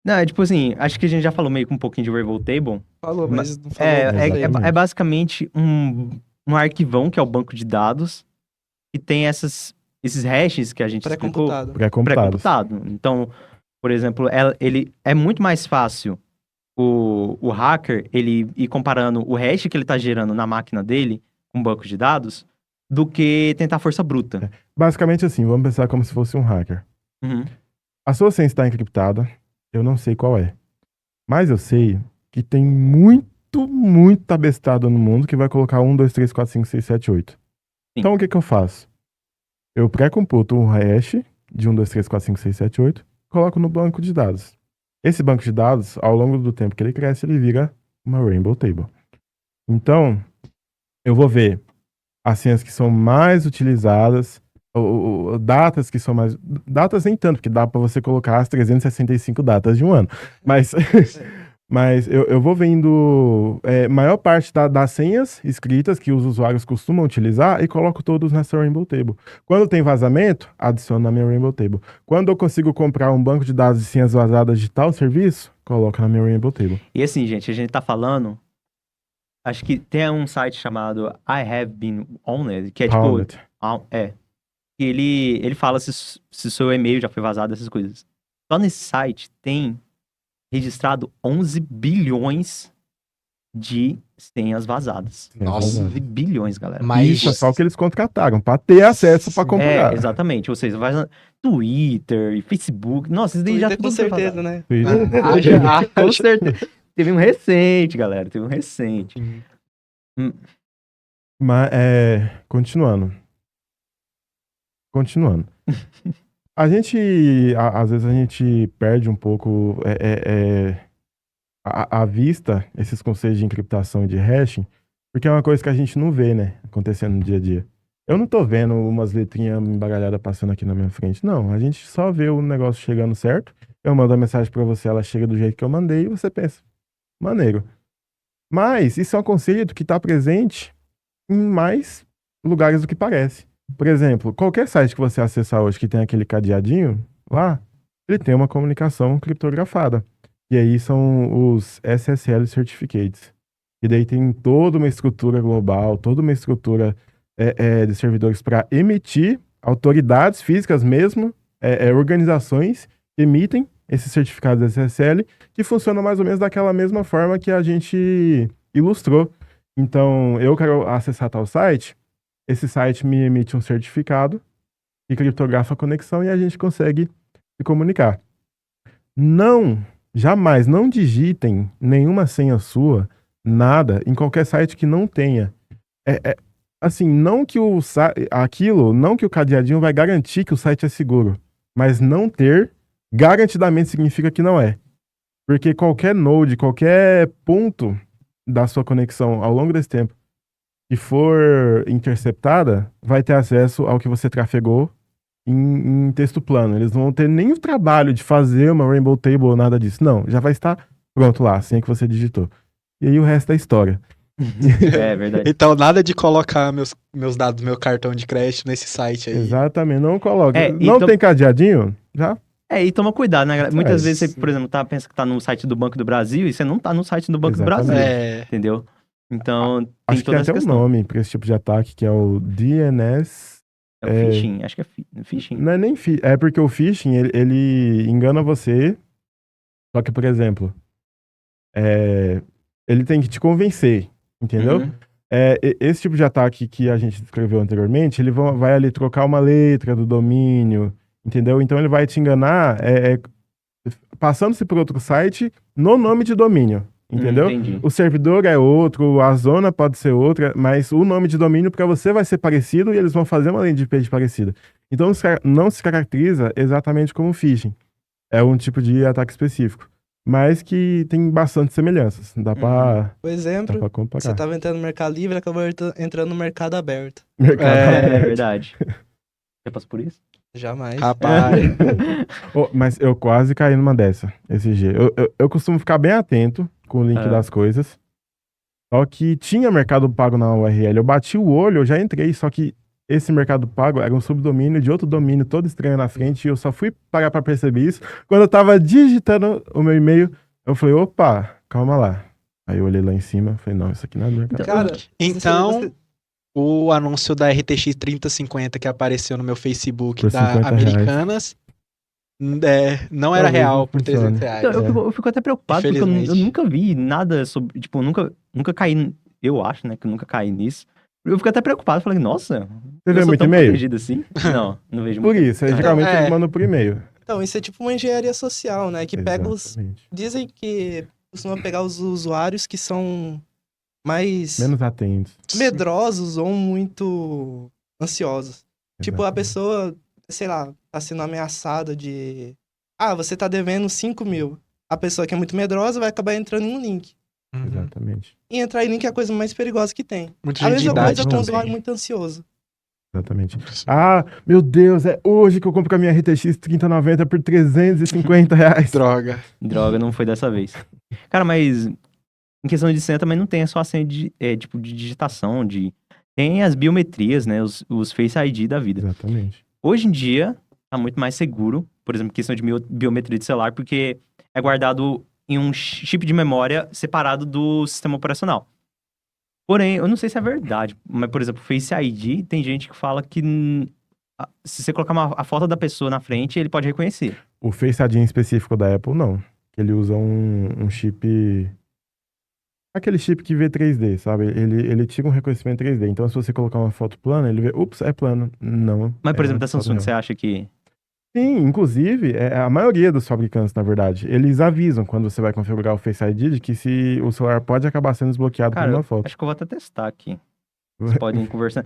Speaker 1: Não, é tipo assim, acho que a gente já falou meio que um pouquinho de Rainbow Table.
Speaker 4: falou, mas não falou.
Speaker 3: Exatamente.
Speaker 1: É basicamente um arquivão, que é o banco de dados, que tem esses hashes que a gente explicou.
Speaker 4: Pré-computado.
Speaker 3: Pré-computados.
Speaker 1: Pré-computado. Então, por exemplo, ele é muito mais fácil o hacker ele ir comparando o hash que ele tá gerando na máquina dele com o banco de dados do que tentar força bruta.
Speaker 3: Basicamente assim, vamos pensar como se fosse um hacker.
Speaker 1: Uhum.
Speaker 3: A sua senha está encriptada, eu não sei qual é. Mas eu sei que tem muito abestado no mundo que vai colocar 1, 2, 3, 4, 5, 6, 7, 8. Então o que eu faço? Eu pré-computo um hash de 1, 2, 3, 4, 5, 6, 7, 8, coloco no banco de dados. Esse banco de dados, ao longo do tempo que ele cresce, ele vira uma Rainbow Table. Então, eu vou ver as senhas que são mais utilizadas, datas que são mais... Datas nem tanto, porque dá para você colocar as 365 datas de um ano. Mas eu vou vendo maior parte das senhas escritas que os usuários costumam utilizar e coloco todos nessa Rainbow Table. Quando tem vazamento, adiciono na minha Rainbow Table. Quando eu consigo comprar um banco de dados de senhas vazadas de tal serviço, coloco na minha Rainbow Table.
Speaker 1: E assim, gente, a gente tá falando... Acho que tem um site chamado I Have Been Owned, que é tipo...
Speaker 3: Howlet.
Speaker 1: Que ele fala se seu e-mail já foi vazado, essas coisas. Só nesse site tem registrado 11 bilhões de senhas vazadas.
Speaker 2: Nossa.
Speaker 1: 11 bilhões, galera.
Speaker 2: Mas
Speaker 3: Isso é só o que eles contrataram, pra ter acesso pra comprar.
Speaker 1: Exatamente. Ou seja, vai Twitter e Facebook. Nossa, isso daí já
Speaker 4: Twitter, com
Speaker 1: tudo foi
Speaker 4: certeza,
Speaker 1: vazado.
Speaker 4: né?
Speaker 1: Com certeza. Teve um recente, galera. Teve um recente.
Speaker 3: Mas, continuando. A gente, às vezes a gente perde um pouco a vista, esses conceitos de encriptação e de hashing, porque é uma coisa que a gente não vê, né, acontecendo no dia a dia. Eu não tô vendo umas letrinhas embaralhadas passando aqui na minha frente, não. A gente só vê o negócio chegando certo, eu mando a mensagem pra você, ela chega do jeito que eu mandei, e você pensa, maneiro. Mas isso é um conceito que tá presente em mais lugares do que parece. Por exemplo, qualquer site que você acessar hoje que tem aquele cadeadinho lá, ele tem uma comunicação criptografada. E aí são os SSL Certificates. E daí tem toda uma estrutura global, toda uma estrutura de servidores para emitir, autoridades físicas mesmo, organizações que emitem esses certificados SSL, que funcionam mais ou menos daquela mesma forma que a gente ilustrou. Então, eu quero acessar tal site, esse site me emite um certificado que criptografa a conexão e a gente consegue se comunicar. Jamais, não digitem nenhuma senha sua, nada, em qualquer site que não tenha. Assim, não que o cadeadinho vai garantir que o site é seguro, mas não ter, garantidamente significa que não é. Porque qualquer node, qualquer ponto da sua conexão ao longo desse tempo que for interceptada, vai ter acesso ao que você trafegou em texto plano. Eles não vão ter nem o trabalho de fazer uma Rainbow Table ou nada disso. Não, já vai estar pronto lá, assim que você digitou. E aí o resto é história.
Speaker 1: É verdade.
Speaker 2: Então, nada de colocar meus dados, meu cartão de crédito nesse site aí.
Speaker 3: Exatamente, não coloca.
Speaker 1: Não
Speaker 3: tem cadeadinho? Já?
Speaker 1: E toma cuidado, né, galera? Muitas
Speaker 3: É,
Speaker 1: vezes você, por exemplo, pensa que tá no site do Banco do Brasil e você não tá no site do Banco do Brasil.
Speaker 3: Exatamente.
Speaker 1: Entendeu? Então, tem
Speaker 3: Acho que
Speaker 1: toda
Speaker 3: tem
Speaker 1: essa
Speaker 3: até um
Speaker 1: questão.
Speaker 3: nome para esse tipo de ataque, que é o DNS.
Speaker 1: É o phishing, acho que é phishing.
Speaker 3: Não é nem phishing, é porque o phishing, ele engana você, só que, por exemplo, ele tem que te convencer, entendeu?
Speaker 1: Uhum.
Speaker 3: Esse tipo de ataque que a gente descreveu anteriormente, ele vai ali trocar uma letra do domínio, entendeu? Então ele vai te enganar passando-se por outro site no nome de domínio, entendeu?
Speaker 1: Entendi.
Speaker 3: O servidor é outro, a zona pode ser outra, mas o nome de domínio para você vai ser parecido e eles vão fazer uma landing page parecida. Então não se caracteriza exatamente como phishing. É um tipo de ataque específico, mas que tem bastante semelhanças. Dá pra
Speaker 4: Por exemplo,
Speaker 3: comparar.
Speaker 4: você tava entrando no Mercado Livre e acabou entrando no Mercado Aberto.
Speaker 1: É verdade. Já passou por isso?
Speaker 4: Jamais.
Speaker 2: Rapaz.
Speaker 3: Mas eu quase caí numa dessa, esse dia. Eu costumo ficar bem atento com o link das coisas. Só que tinha Mercado Pago na URL. Eu bati o olho, eu já entrei, só que esse Mercado Pago era um subdomínio de outro domínio todo estranho na frente e eu só fui parar pra perceber isso. Quando eu tava digitando o meu e-mail, eu falei, opa, calma lá. Aí eu olhei lá em cima, falei, não, isso aqui não é do Mercado Pago.
Speaker 4: Cara,
Speaker 2: Então, o anúncio da RTX 3050 que apareceu no meu Facebook
Speaker 3: Por
Speaker 2: da
Speaker 3: R$50.
Speaker 2: Americanas não era
Speaker 3: Talvez
Speaker 2: real
Speaker 3: não
Speaker 2: por
Speaker 3: funcione.
Speaker 2: R$300.
Speaker 1: Então, eu fico até preocupado porque eu
Speaker 2: Infelizmente.
Speaker 1: nunca vi nada sobre. Tipo, eu nunca caí. Eu acho, né, que eu nunca caí nisso. Eu fico até preocupado. Falei, nossa.
Speaker 3: Você vê
Speaker 1: eu sou
Speaker 3: muito
Speaker 1: tão
Speaker 3: e-mail?
Speaker 1: protegido assim? Não vejo
Speaker 3: Por
Speaker 1: muito.
Speaker 3: isso, geralmente
Speaker 2: é.
Speaker 3: eles mandam por e-mail.
Speaker 4: Então, isso é tipo uma engenharia social, né? Que pega os...
Speaker 3: Exatamente.
Speaker 4: Dizem que costuma pegar os usuários que são mais
Speaker 3: Menos atentos.
Speaker 4: medrosos ou muito ansiosos. Tipo, a
Speaker 3: Exatamente.
Speaker 4: pessoa, sei lá, tá sendo ameaçada de... Ah, você tá devendo 5 mil. A pessoa que é muito medrosa vai acabar entrando em um link.
Speaker 2: Uhum.
Speaker 3: Exatamente.
Speaker 4: E entrar em link é a coisa mais perigosa que tem.
Speaker 2: Muito
Speaker 4: A
Speaker 2: gente de
Speaker 4: mesma
Speaker 2: idade
Speaker 4: coisa com o usuário
Speaker 2: também.
Speaker 4: muito ansioso.
Speaker 3: Exatamente. Ah, meu Deus, é hoje que eu compro a minha RTX 3090 por R$350.
Speaker 2: Droga.
Speaker 1: Droga, não foi dessa vez. Cara, mas em questão de senha também não tem só a senha de, tipo, de digitação, tem as biometrias, né? Os Face ID da vida.
Speaker 3: Exatamente.
Speaker 1: Hoje em dia, tá muito mais seguro, por exemplo, questão de biometria de celular, porque é guardado em um chip de memória separado do sistema operacional. Porém, eu não sei se é verdade, mas, por exemplo, Face ID, tem gente que fala que se você colocar a foto da pessoa na frente, ele pode reconhecer.
Speaker 3: O Face ID em específico da Apple, não. Ele usa um chip... Aquele chip que vê 3D, sabe? Ele tira um reconhecimento 3D. Então, se você colocar uma foto plana, ele vê... Ups, é plano. Não.
Speaker 1: Mas, por
Speaker 3: é
Speaker 1: exemplo, da
Speaker 3: uma foto
Speaker 1: Samsung,
Speaker 3: real.
Speaker 1: você acha que...
Speaker 3: Sim, inclusive, a maioria dos fabricantes, na verdade, eles avisam quando você vai configurar o Face ID de que se o celular pode acabar sendo desbloqueado por
Speaker 1: Cara,
Speaker 3: uma foto.
Speaker 1: acho que eu vou até testar aqui. Vocês podem ir conversando.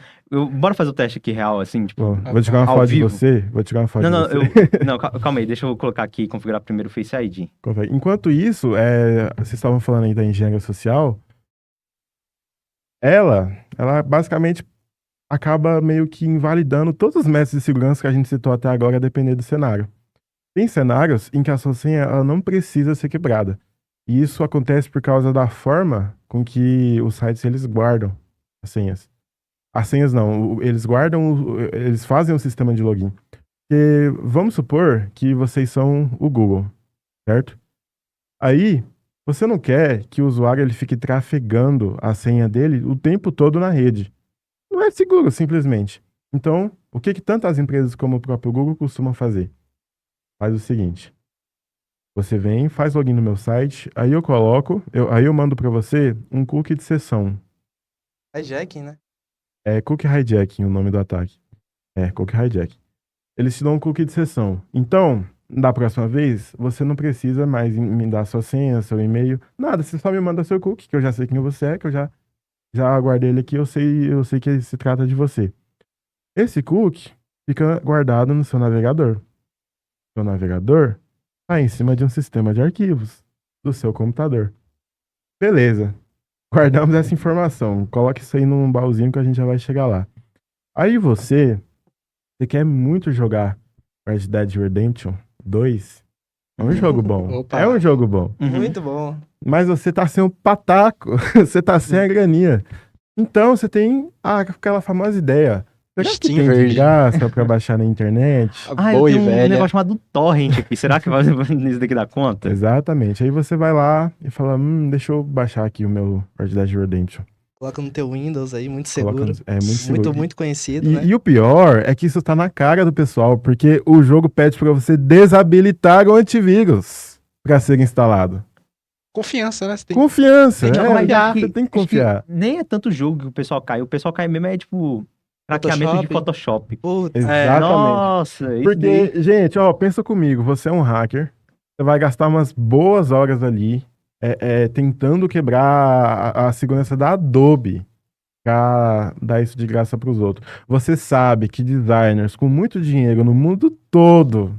Speaker 1: Bora fazer o teste aqui real, assim, tipo...
Speaker 3: Bom, vou tirar uma
Speaker 1: ao
Speaker 3: foto de
Speaker 1: vivo.
Speaker 3: você. Vou tirar uma foto
Speaker 1: Não,
Speaker 3: de você.
Speaker 1: não, calma aí, deixa eu colocar aqui e configurar primeiro o Face ID.
Speaker 3: Enquanto isso, vocês estavam falando aí da engenharia social, ela basicamente acaba meio que invalidando todos os métodos de segurança que a gente citou até agora, a depender do cenário. Tem cenários em que a sua senha ela não precisa ser quebrada. E isso acontece por causa da forma com que os sites eles guardam as senhas. As senhas não, eles guardam, eles fazem um sistema de login. Porque vamos supor que vocês são o Google, certo? Aí, você não quer que o usuário ele fique trafegando a senha dele o tempo todo na rede. Não é seguro, simplesmente. Então, o que tantas empresas como o próprio Google costumam fazer? Faz o seguinte. Você vem, faz login no meu site, aí eu coloco, aí eu mando para você um cookie de sessão.
Speaker 4: Hijacking, né?
Speaker 3: É cookie hijacking o nome do ataque. É, cookie hijacking. Eles te dão um cookie de sessão. Então, da próxima vez, você não precisa mais me dar sua senha, seu e-mail, nada. Você só me manda seu cookie, que eu já sei quem você é, que eu já guardei ele aqui, eu sei que se trata de você. Esse cookie fica guardado no seu navegador. Seu navegador está em cima de um sistema de arquivos do seu computador. Beleza. Guardamos essa informação. Coloque isso aí num baúzinho que a gente já vai chegar lá. Aí você quer muito jogar Red Dead Redemption 2? É um jogo bom.
Speaker 2: Opa.
Speaker 3: É um jogo bom.
Speaker 1: Uhum.
Speaker 4: Muito bom.
Speaker 3: Mas você tá sem um pataco. Você tá sem a graninha. Então você tem aquela famosa ideia. Será que
Speaker 2: Steam
Speaker 3: tem de
Speaker 2: verde.
Speaker 3: graça pra baixar na internet?
Speaker 2: A
Speaker 1: Eu
Speaker 2: boa e
Speaker 1: tenho um
Speaker 2: velha.
Speaker 1: negócio chamado Torrent aqui. Será que vai isso daqui dar conta?
Speaker 3: Exatamente. Aí você vai lá e fala, deixa eu baixar aqui o meu Red Dead Redemption.
Speaker 4: Coloca no teu Windows aí, muito
Speaker 3: Coloca
Speaker 4: seguro.
Speaker 3: é muito seguro.
Speaker 4: Muito conhecido, né?
Speaker 3: E o pior é que isso tá na cara do pessoal, porque o jogo pede pra você desabilitar o antivírus pra ser instalado.
Speaker 2: Confiança, né? Você tem...
Speaker 3: Confiança,
Speaker 1: Não, mas aqui,
Speaker 3: você tem que
Speaker 1: acho
Speaker 3: confiar.
Speaker 1: nem é tanto jogo que o pessoal cai. O pessoal cai mesmo tipo craqueamento de Photoshop.
Speaker 4: Putz,
Speaker 3: Exatamente.
Speaker 1: Nossa, isso
Speaker 3: Porque,
Speaker 1: daí.
Speaker 3: gente, pensa comigo, você é um hacker, você vai gastar umas boas horas ali tentando quebrar a segurança da Adobe pra dar isso de graça pros outros. Você sabe que designers com muito dinheiro no mundo todo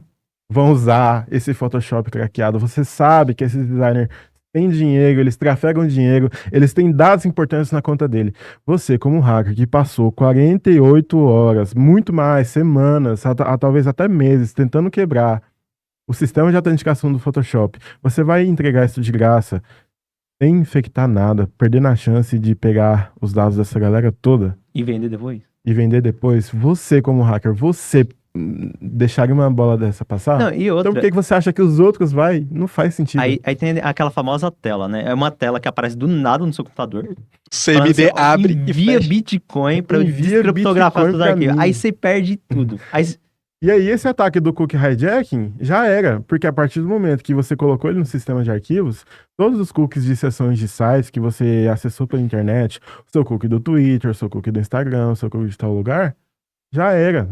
Speaker 3: vão usar esse Photoshop craqueado. Você sabe que esses designers têm dinheiro, eles trafegam dinheiro, eles têm dados importantes na conta dele. Você, como um hacker que passou 48 horas, muito mais, semanas, talvez até meses, tentando quebrar o sistema de autenticação do Photoshop, você vai entregar isso de graça, sem infectar nada, perdendo a chance de pegar os dados dessa galera toda
Speaker 1: E vender depois?
Speaker 3: e vender depois. Você, como hacker, você deixaria uma bola dessa passar?
Speaker 1: Não, e outra.
Speaker 3: Então por que você acha que os outros vai? Não faz sentido.
Speaker 1: Aí tem aquela famosa tela, né? É uma tela que aparece do nada no seu computador.
Speaker 2: CMD
Speaker 1: Falando assim,
Speaker 2: abre
Speaker 1: envia
Speaker 2: e fecha.
Speaker 1: Bitcoin pra eu
Speaker 3: Envia
Speaker 1: descriptografar
Speaker 3: Bitcoin
Speaker 1: seus
Speaker 3: pra
Speaker 1: arquivos.
Speaker 3: mim.
Speaker 1: Aí você perde tudo. Aí,
Speaker 3: E aí esse ataque do cookie hijacking já era, porque a partir do momento que você colocou ele no sistema de arquivos, todos os cookies de sessões de sites que você acessou pela internet, o seu cookie do Twitter, o seu cookie do Instagram, o seu cookie de tal lugar, já era.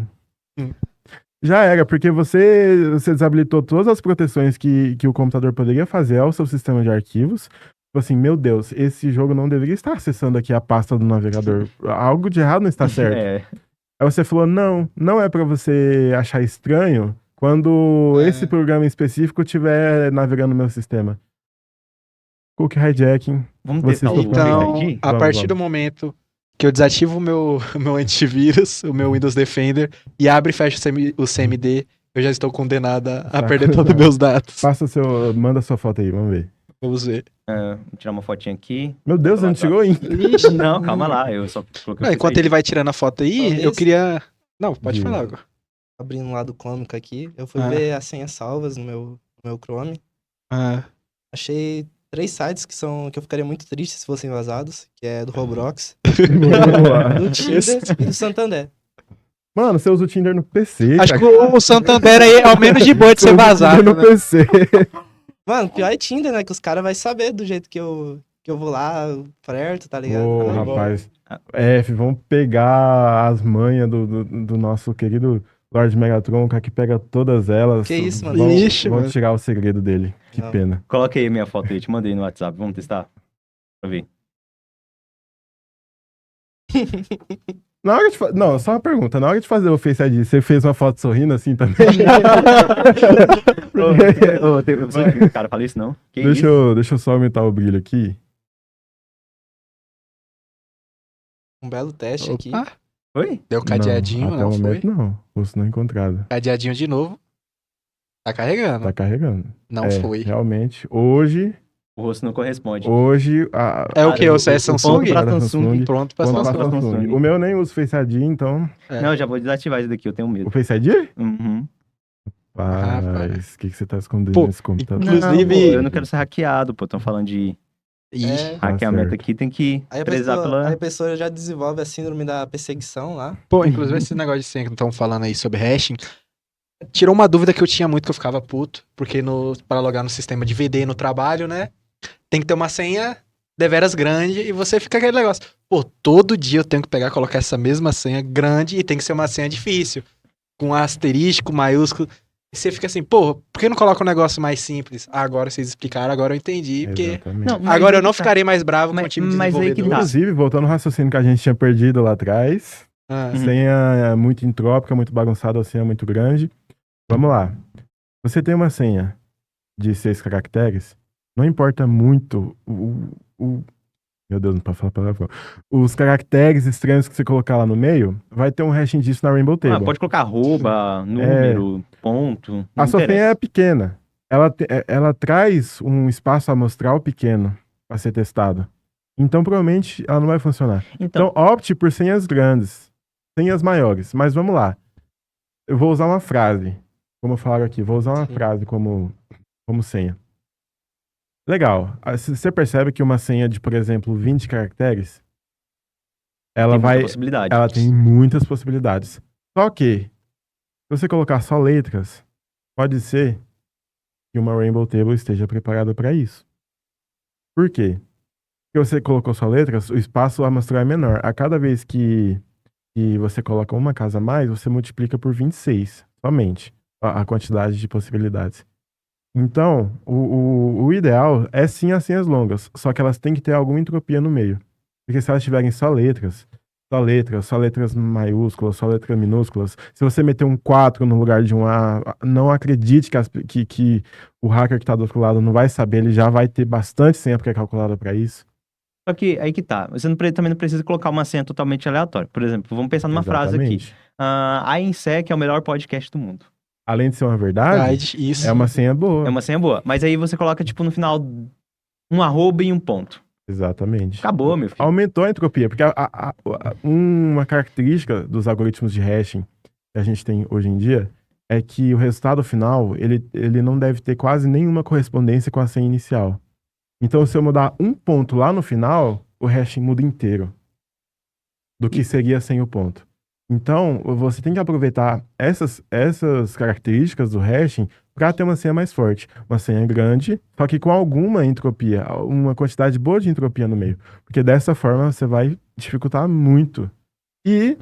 Speaker 3: Já era, porque você desabilitou todas as proteções que o computador poderia fazer ao seu sistema de arquivos. Tipo assim, meu Deus, esse jogo não deveria estar acessando aqui a pasta do navegador. Algo de errado não está certo. Aí você falou, não é pra você achar estranho quando esse programa específico estiver navegando no meu sistema. Cookie hijacking.
Speaker 1: vamos
Speaker 3: Vocês
Speaker 1: testar o
Speaker 3: estão
Speaker 2: Então,
Speaker 1: Face ID?
Speaker 2: a
Speaker 3: Vamos,
Speaker 2: partir
Speaker 3: vamos.
Speaker 2: do momento que eu desativo o meu antivírus, o meu Windows Defender, e abre e fecha o CMD, eu já estou condenada a
Speaker 3: Tá
Speaker 2: perder todos os
Speaker 3: condenado.
Speaker 2: meus dados.
Speaker 3: Manda sua foto aí, vamos ver.
Speaker 2: Vamos ver.
Speaker 1: Vou tirar uma fotinha aqui.
Speaker 3: Meu Deus, não chegou ainda.
Speaker 1: Não, calma lá, eu só coloquei.
Speaker 2: Enquanto ele vai tirando a foto aí,
Speaker 4: Talvez.
Speaker 2: eu queria... Não, pode
Speaker 3: Diga.
Speaker 2: falar agora.
Speaker 4: Abrindo um lado cômico aqui, eu fui
Speaker 2: Ah.
Speaker 4: ver as senhas salvas no meu Chrome.
Speaker 2: Ah,
Speaker 4: Achei 3 sites que eu ficaria muito triste se fossem vazados, que é do Roblox,
Speaker 3: Boa.
Speaker 4: do Tinder e do Santander.
Speaker 3: Mano, você usa o Tinder no PC,
Speaker 2: acho
Speaker 3: cara.
Speaker 2: que o Santander aí é o menos de boa de
Speaker 3: Você
Speaker 2: ser
Speaker 3: usa o
Speaker 2: vazado.
Speaker 3: Tinder no
Speaker 2: Né?
Speaker 3: PC.
Speaker 4: Mano, pior é Tinder, né? Que os caras vão saber do jeito que eu vou lá, perto, tá ligado?
Speaker 3: Ô,
Speaker 4: Ah,
Speaker 3: rapaz. Vamos pegar as manhas do nosso querido Lord Megatron, que pega todas elas.
Speaker 4: Que isso, mano?
Speaker 3: Vão,
Speaker 2: Ixi,
Speaker 3: vão
Speaker 2: mano.
Speaker 3: tirar o segredo dele. Que
Speaker 4: Não.
Speaker 3: pena.
Speaker 1: Coloca aí minha foto aí, te mandei no WhatsApp, vamos testar? Pra ver.
Speaker 3: Na hora de Não, só uma pergunta. Na hora de fazer o Face ID, você fez uma foto sorrindo assim também?
Speaker 1: Cara, fala isso não. Que
Speaker 3: deixa,
Speaker 1: isso?
Speaker 3: deixa eu só aumentar o brilho aqui.
Speaker 4: Um belo teste aqui.
Speaker 2: Opa,
Speaker 1: Oi?
Speaker 2: deu cadeadinho,
Speaker 3: Até
Speaker 2: não
Speaker 3: o
Speaker 2: foi?
Speaker 3: momento não. Rosto não encontrado.
Speaker 2: Cadeadinho de novo. Tá carregando.
Speaker 3: Tá carregando.
Speaker 2: Não foi.
Speaker 3: Realmente. Hoje
Speaker 1: O rosto não corresponde.
Speaker 2: É o que? Você é
Speaker 1: ponto
Speaker 2: Samsung?
Speaker 1: pra
Speaker 3: Era
Speaker 1: Samsung.
Speaker 2: Pronto pra
Speaker 3: Ponto pra
Speaker 2: Samsung.
Speaker 3: Samsung. O meu nem usa Face ID, então.
Speaker 2: É.
Speaker 1: Não, eu já vou desativar isso daqui, eu tenho
Speaker 3: O
Speaker 1: medo.
Speaker 3: Face ID?
Speaker 1: Uhum.
Speaker 3: Rapaz, o que você tá escondendo
Speaker 2: Pô,
Speaker 3: nesse computador?
Speaker 2: Inclusive-
Speaker 1: Não, pô, eu não quero ser hackeado, pô. Estão falando de
Speaker 2: Ih,
Speaker 4: É.
Speaker 1: hackeamento
Speaker 3: certo.
Speaker 1: aqui, tem que
Speaker 4: Aí
Speaker 1: prezar
Speaker 4: aí a
Speaker 1: pela...
Speaker 4: pessoa já desenvolve a síndrome da perseguição lá.
Speaker 2: Pô, inclusive esse negócio de senha que estão falando aí sobre hashing, tirou uma dúvida que eu tinha muito, que eu ficava puto, porque para logar no sistema de VD no trabalho, né, tem que ter uma senha deveras grande e você fica aquele negócio, pô, todo dia eu tenho que pegar e colocar essa mesma senha grande e tem que ser uma senha difícil, com asterisco, maiúsculo, e você fica assim, pô, por que não coloca um negócio mais simples? Ah, agora vocês explicaram, agora eu entendi, porque
Speaker 3: Exatamente.
Speaker 1: Não, mas
Speaker 2: agora
Speaker 1: aí
Speaker 2: eu não
Speaker 1: que tá.
Speaker 2: ficarei mais bravo com o time
Speaker 1: Mas aí que
Speaker 2: desenvolvedor.
Speaker 1: tá.
Speaker 3: Inclusive, voltando ao raciocínio que a gente tinha perdido lá atrás,
Speaker 2: Ah,
Speaker 1: Uhum.
Speaker 3: senha muito entrópica, muito bagunçada, a senha muito grande. Vamos lá. Você tem uma senha de 6 caracteres, não importa muito meu Deus, não pode falar palavrão. Os caracteres estranhos que você colocar lá no meio, vai ter um hashing disso na Rainbow Table.
Speaker 1: Pode colocar arroba, número, ponto.
Speaker 3: A
Speaker 1: não
Speaker 3: sua senha
Speaker 1: interessa.
Speaker 3: é pequena. Ela traz um espaço amostral pequeno para ser testado. Então, provavelmente, ela não vai funcionar.
Speaker 1: Então,
Speaker 3: Então, opte por senhas grandes, senhas maiores. Mas vamos lá. Eu vou usar uma frase, como falaram aqui. Vou usar uma
Speaker 4: Sim.
Speaker 3: frase como senha. Legal. Você percebe que uma senha de, por exemplo, 20 caracteres, ela
Speaker 1: tem muita
Speaker 3: vai...
Speaker 1: possibilidade.
Speaker 3: Ela tem muitas possibilidades. Só que, se você colocar só letras, pode ser que uma Rainbow Table esteja preparada para isso. Por quê? Porque você colocou só letras, o espaço amostral é menor. A cada vez que você coloca uma casa a mais, você multiplica por 26, somente, a quantidade de possibilidades. Então, o ideal é sim as senhas longas, só que elas têm que ter alguma entropia no meio. Porque se elas tiverem só letras maiúsculas, só letras minúsculas, se você meter um 4 no lugar de um A, não acredite que o hacker que está do outro lado não vai saber, ele já vai ter bastante senha pré-calculada para isso.
Speaker 1: Só que aí que tá. Você também não precisa colocar uma senha totalmente aleatória. Por exemplo, vamos pensar numa frase aqui.
Speaker 3: Exatamente.
Speaker 1: A INSEC é o melhor podcast do mundo.
Speaker 3: Além de ser uma verdade,
Speaker 2: isso.
Speaker 3: é uma senha boa.
Speaker 1: É uma senha boa. Mas aí você coloca, tipo, no final, um arroba e um ponto.
Speaker 3: Exatamente.
Speaker 1: Acabou, meu filho.
Speaker 3: Aumentou a entropia, porque uma característica dos algoritmos de hashing que a gente tem hoje em dia é que o resultado final, ele não deve ter quase nenhuma correspondência com a senha inicial. Então, se eu mudar um ponto lá no final, o hashing muda inteiro do que seria sem o ponto. Então, você tem que aproveitar essas características do hashing para ter uma senha mais forte. Uma senha grande, só que com alguma entropia, uma quantidade boa de entropia no meio. Porque dessa forma você vai dificultar muito. E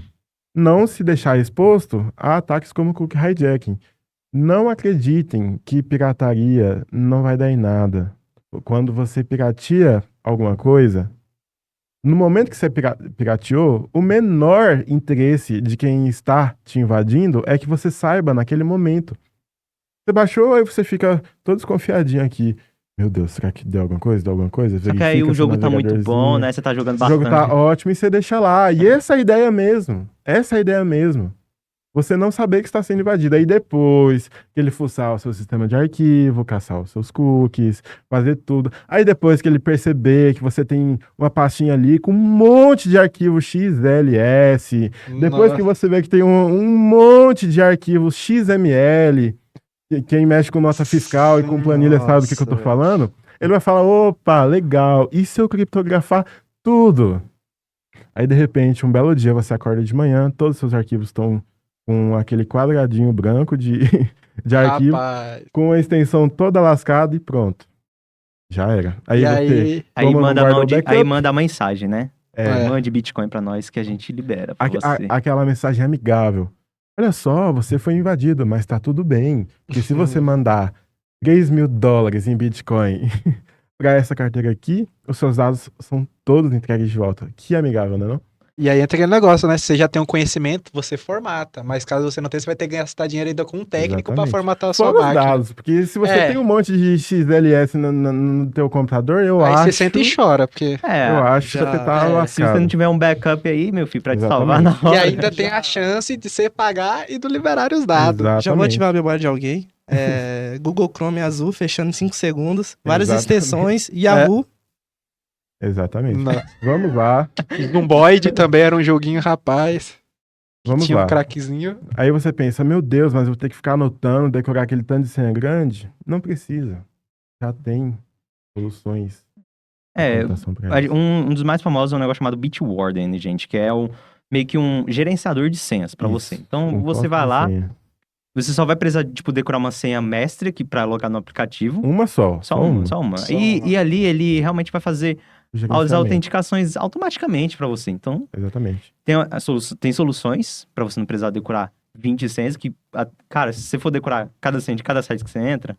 Speaker 3: não se deixar exposto a ataques como cookie hijacking. Não acreditem que pirataria não vai dar em nada. Quando você pirateia alguma coisa, no momento que você pirateou, o menor interesse de quem está te invadindo é que você saiba naquele momento. Você baixou, aí você fica todo desconfiadinho aqui. Meu Deus, será que deu alguma coisa? Deu alguma coisa?
Speaker 1: Só que aí
Speaker 3: Verifica
Speaker 1: o
Speaker 3: seu
Speaker 1: jogo tá muito bom,
Speaker 3: navegadorzinho.
Speaker 1: né? Você tá jogando
Speaker 3: O jogo
Speaker 1: bastante.
Speaker 3: tá ótimo e você deixa lá. E essa é a ideia mesmo. Essa é a ideia mesmo. você não saber que está sendo invadido. Aí depois que ele fuçar o seu sistema de arquivo, caçar os seus cookies, fazer tudo. Aí depois que ele perceber que você tem uma pastinha ali com um monte de arquivo XLS, depois que você vê que tem um monte de arquivos XML, quem mexe com nota fiscal e com planilha sabe do que eu tô
Speaker 4: Nossa,
Speaker 3: falando, ele vai falar, opa, legal, e se eu criptografar tudo? Aí, de repente, um belo dia, você acorda de manhã, todos os seus arquivos estão com aquele quadradinho branco de, de arquivo,
Speaker 2: Rapaz.
Speaker 3: com a extensão toda lascada e pronto. Já era. Aí
Speaker 2: E
Speaker 3: você,
Speaker 2: aí,
Speaker 1: Aí
Speaker 3: como não
Speaker 1: manda,
Speaker 3: guarda o backup,
Speaker 1: aí manda a mensagem, né?
Speaker 2: É.
Speaker 1: Mande Bitcoin pra nós que a gente libera pra você.
Speaker 3: aquela mensagem amigável. Olha só, você foi invadido, mas tá tudo bem. Porque se você mandar $3.000 em Bitcoin pra essa carteira aqui, os seus dados são todos entregues de volta. Que amigável, né, não?
Speaker 2: E aí entra aquele negócio, né? Se você já tem um conhecimento, você formata. Mas caso você não tenha, você vai ter que gastar dinheiro ainda com um técnico pra
Speaker 3: Exatamente.
Speaker 2: formatar a sua
Speaker 3: Fora os
Speaker 2: máquina.
Speaker 3: dados, porque se você
Speaker 2: É.
Speaker 3: tem um monte de XLS no teu computador, eu
Speaker 2: Aí
Speaker 3: acho...
Speaker 2: você senta e chora, porque...
Speaker 3: Eu acho que
Speaker 4: já-
Speaker 3: você tá
Speaker 4: é,
Speaker 1: Se você
Speaker 3: lascado.
Speaker 1: não tiver um backup aí, meu filho, pra te
Speaker 3: Exatamente.
Speaker 1: salvar na
Speaker 2: E
Speaker 1: hora.
Speaker 2: ainda tem a chance de você pagar e do liberar os dados.
Speaker 3: Exatamente.
Speaker 4: Já vou ativar a memória de alguém. Google Chrome azul, fechando em 5 segundos. Várias extensões. Yahoo.
Speaker 3: Exatamente.
Speaker 2: Não.
Speaker 3: Vamos lá,
Speaker 2: Zomboid também era um joguinho, rapaz.
Speaker 3: vamos
Speaker 2: Tinha
Speaker 3: lá.
Speaker 2: um craquezinho.
Speaker 3: Aí você pensa, meu Deus, mas eu vou ter que ficar anotando, decorar aquele tanto de senha grande? Não precisa. Já tem soluções. de
Speaker 1: É,
Speaker 3: computação pra isso.
Speaker 1: um dos mais famosos é um negócio chamado Bitwarden, gente, que é meio que um gerenciador de senhas pra
Speaker 3: Isso,
Speaker 1: você. Então,
Speaker 3: um
Speaker 1: você
Speaker 3: posto
Speaker 1: vai
Speaker 3: de
Speaker 1: lá,
Speaker 3: senha.
Speaker 1: você só vai precisar, tipo, decorar uma senha mestre aqui pra logar no aplicativo.
Speaker 3: Uma só.
Speaker 1: Só uma, só uma.
Speaker 2: Só
Speaker 1: E,
Speaker 2: uma.
Speaker 1: e ali ele realmente vai fazer as
Speaker 3: Gerenciamento.
Speaker 1: autenticações automaticamente pra você. Então,
Speaker 3: Exatamente.
Speaker 1: tem soluções pra você não precisar decorar 20 senhas, que, cara, se você for decorar cada senha de cada site que você entra...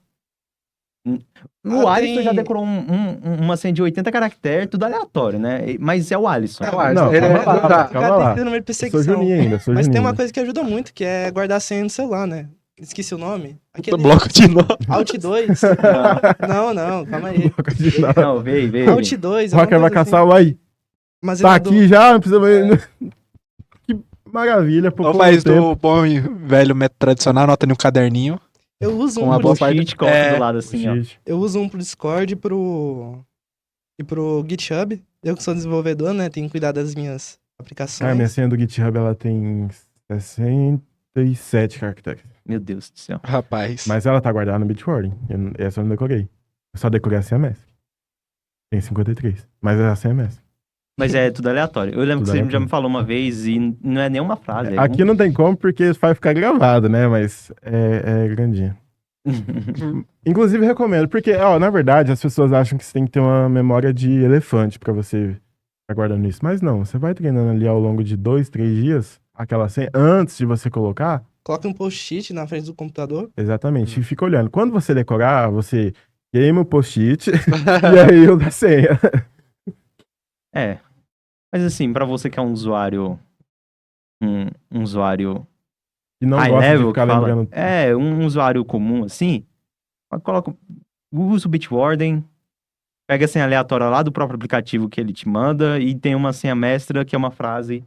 Speaker 1: O
Speaker 4: Ah,
Speaker 1: Alisson
Speaker 4: tem-
Speaker 1: já decorou uma senha de 80 caracteres, tudo aleatório, né? Mas é o Alisson.
Speaker 2: É o Alisson.
Speaker 3: Não,
Speaker 2: Ele
Speaker 3: calma
Speaker 2: é-
Speaker 3: lá,
Speaker 2: não dá.
Speaker 3: calma
Speaker 4: Cara, tem
Speaker 3: lá.
Speaker 4: que ter número de
Speaker 3: Eu sou
Speaker 4: perseguição.
Speaker 3: Juninho ainda, sou
Speaker 4: Mas tem
Speaker 3: Juninho.
Speaker 4: uma coisa que ajuda muito, que é guardar a senha no celular, né? Esqueci o nome. Aquele
Speaker 2: Bloco de nota.
Speaker 4: Alt 2. Não, calma aí.
Speaker 1: Não, veio.
Speaker 4: Alt 2.
Speaker 3: O Rocker vai caçar o aí.
Speaker 4: Mas
Speaker 3: Tá
Speaker 4: ele é
Speaker 3: aqui já, não precisa mais... Que maravilha. Por
Speaker 2: Ou
Speaker 3: pouco
Speaker 2: faz
Speaker 3: tempo.
Speaker 2: do bom e velho método tradicional, anota em um caderninho.
Speaker 4: Eu uso
Speaker 2: Com
Speaker 4: um
Speaker 2: uma
Speaker 4: pro
Speaker 2: boa
Speaker 1: O cheat, coloca
Speaker 2: É,
Speaker 1: do lado assim, ó.
Speaker 3: Gente,
Speaker 4: Eu uso um pro Discord e pro GitHub. Eu que sou desenvolvedor, né? Tenho que cuidar das minhas aplicações.
Speaker 3: cara, minha senha do GitHub, ela tem 67 caracteres.
Speaker 1: Meu Deus do céu.
Speaker 2: Rapaz.
Speaker 3: Mas ela tá guardada no Bitwarden. Essa eu não decorei. Eu só decorei a senha mestre. Tem 53. Mas é a senha mestre.
Speaker 1: Mas é tudo aleatório. Eu lembro
Speaker 3: Tudo
Speaker 1: que você já
Speaker 3: aleatório.
Speaker 1: me falou uma vez e não é nenhuma frase.
Speaker 3: Aqui não tem como porque vai ficar gravado, né? Mas é grandinho. Inclusive recomendo, porque, ó, na verdade, as pessoas acham que você tem que ter uma memória de elefante pra você ficar guardando isso. Mas não, você vai treinando ali ao longo de 2, 3 dias aquela senha antes de você colocar.
Speaker 4: Coloca um post-it na frente do computador.
Speaker 3: Exatamente. E fica olhando. Quando você decorar, você queima o post-it e aí usa a senha.
Speaker 1: É. Mas assim, pra você que é um usuário. Um usuário
Speaker 3: E não
Speaker 1: high
Speaker 3: gosta de
Speaker 1: level,
Speaker 3: ficar
Speaker 1: que fala,
Speaker 3: lembrando.
Speaker 1: um usuário comum assim, coloca, usa o Bitwarden, pega a senha aleatória lá do próprio aplicativo que ele te manda e tem uma senha mestra que é uma frase.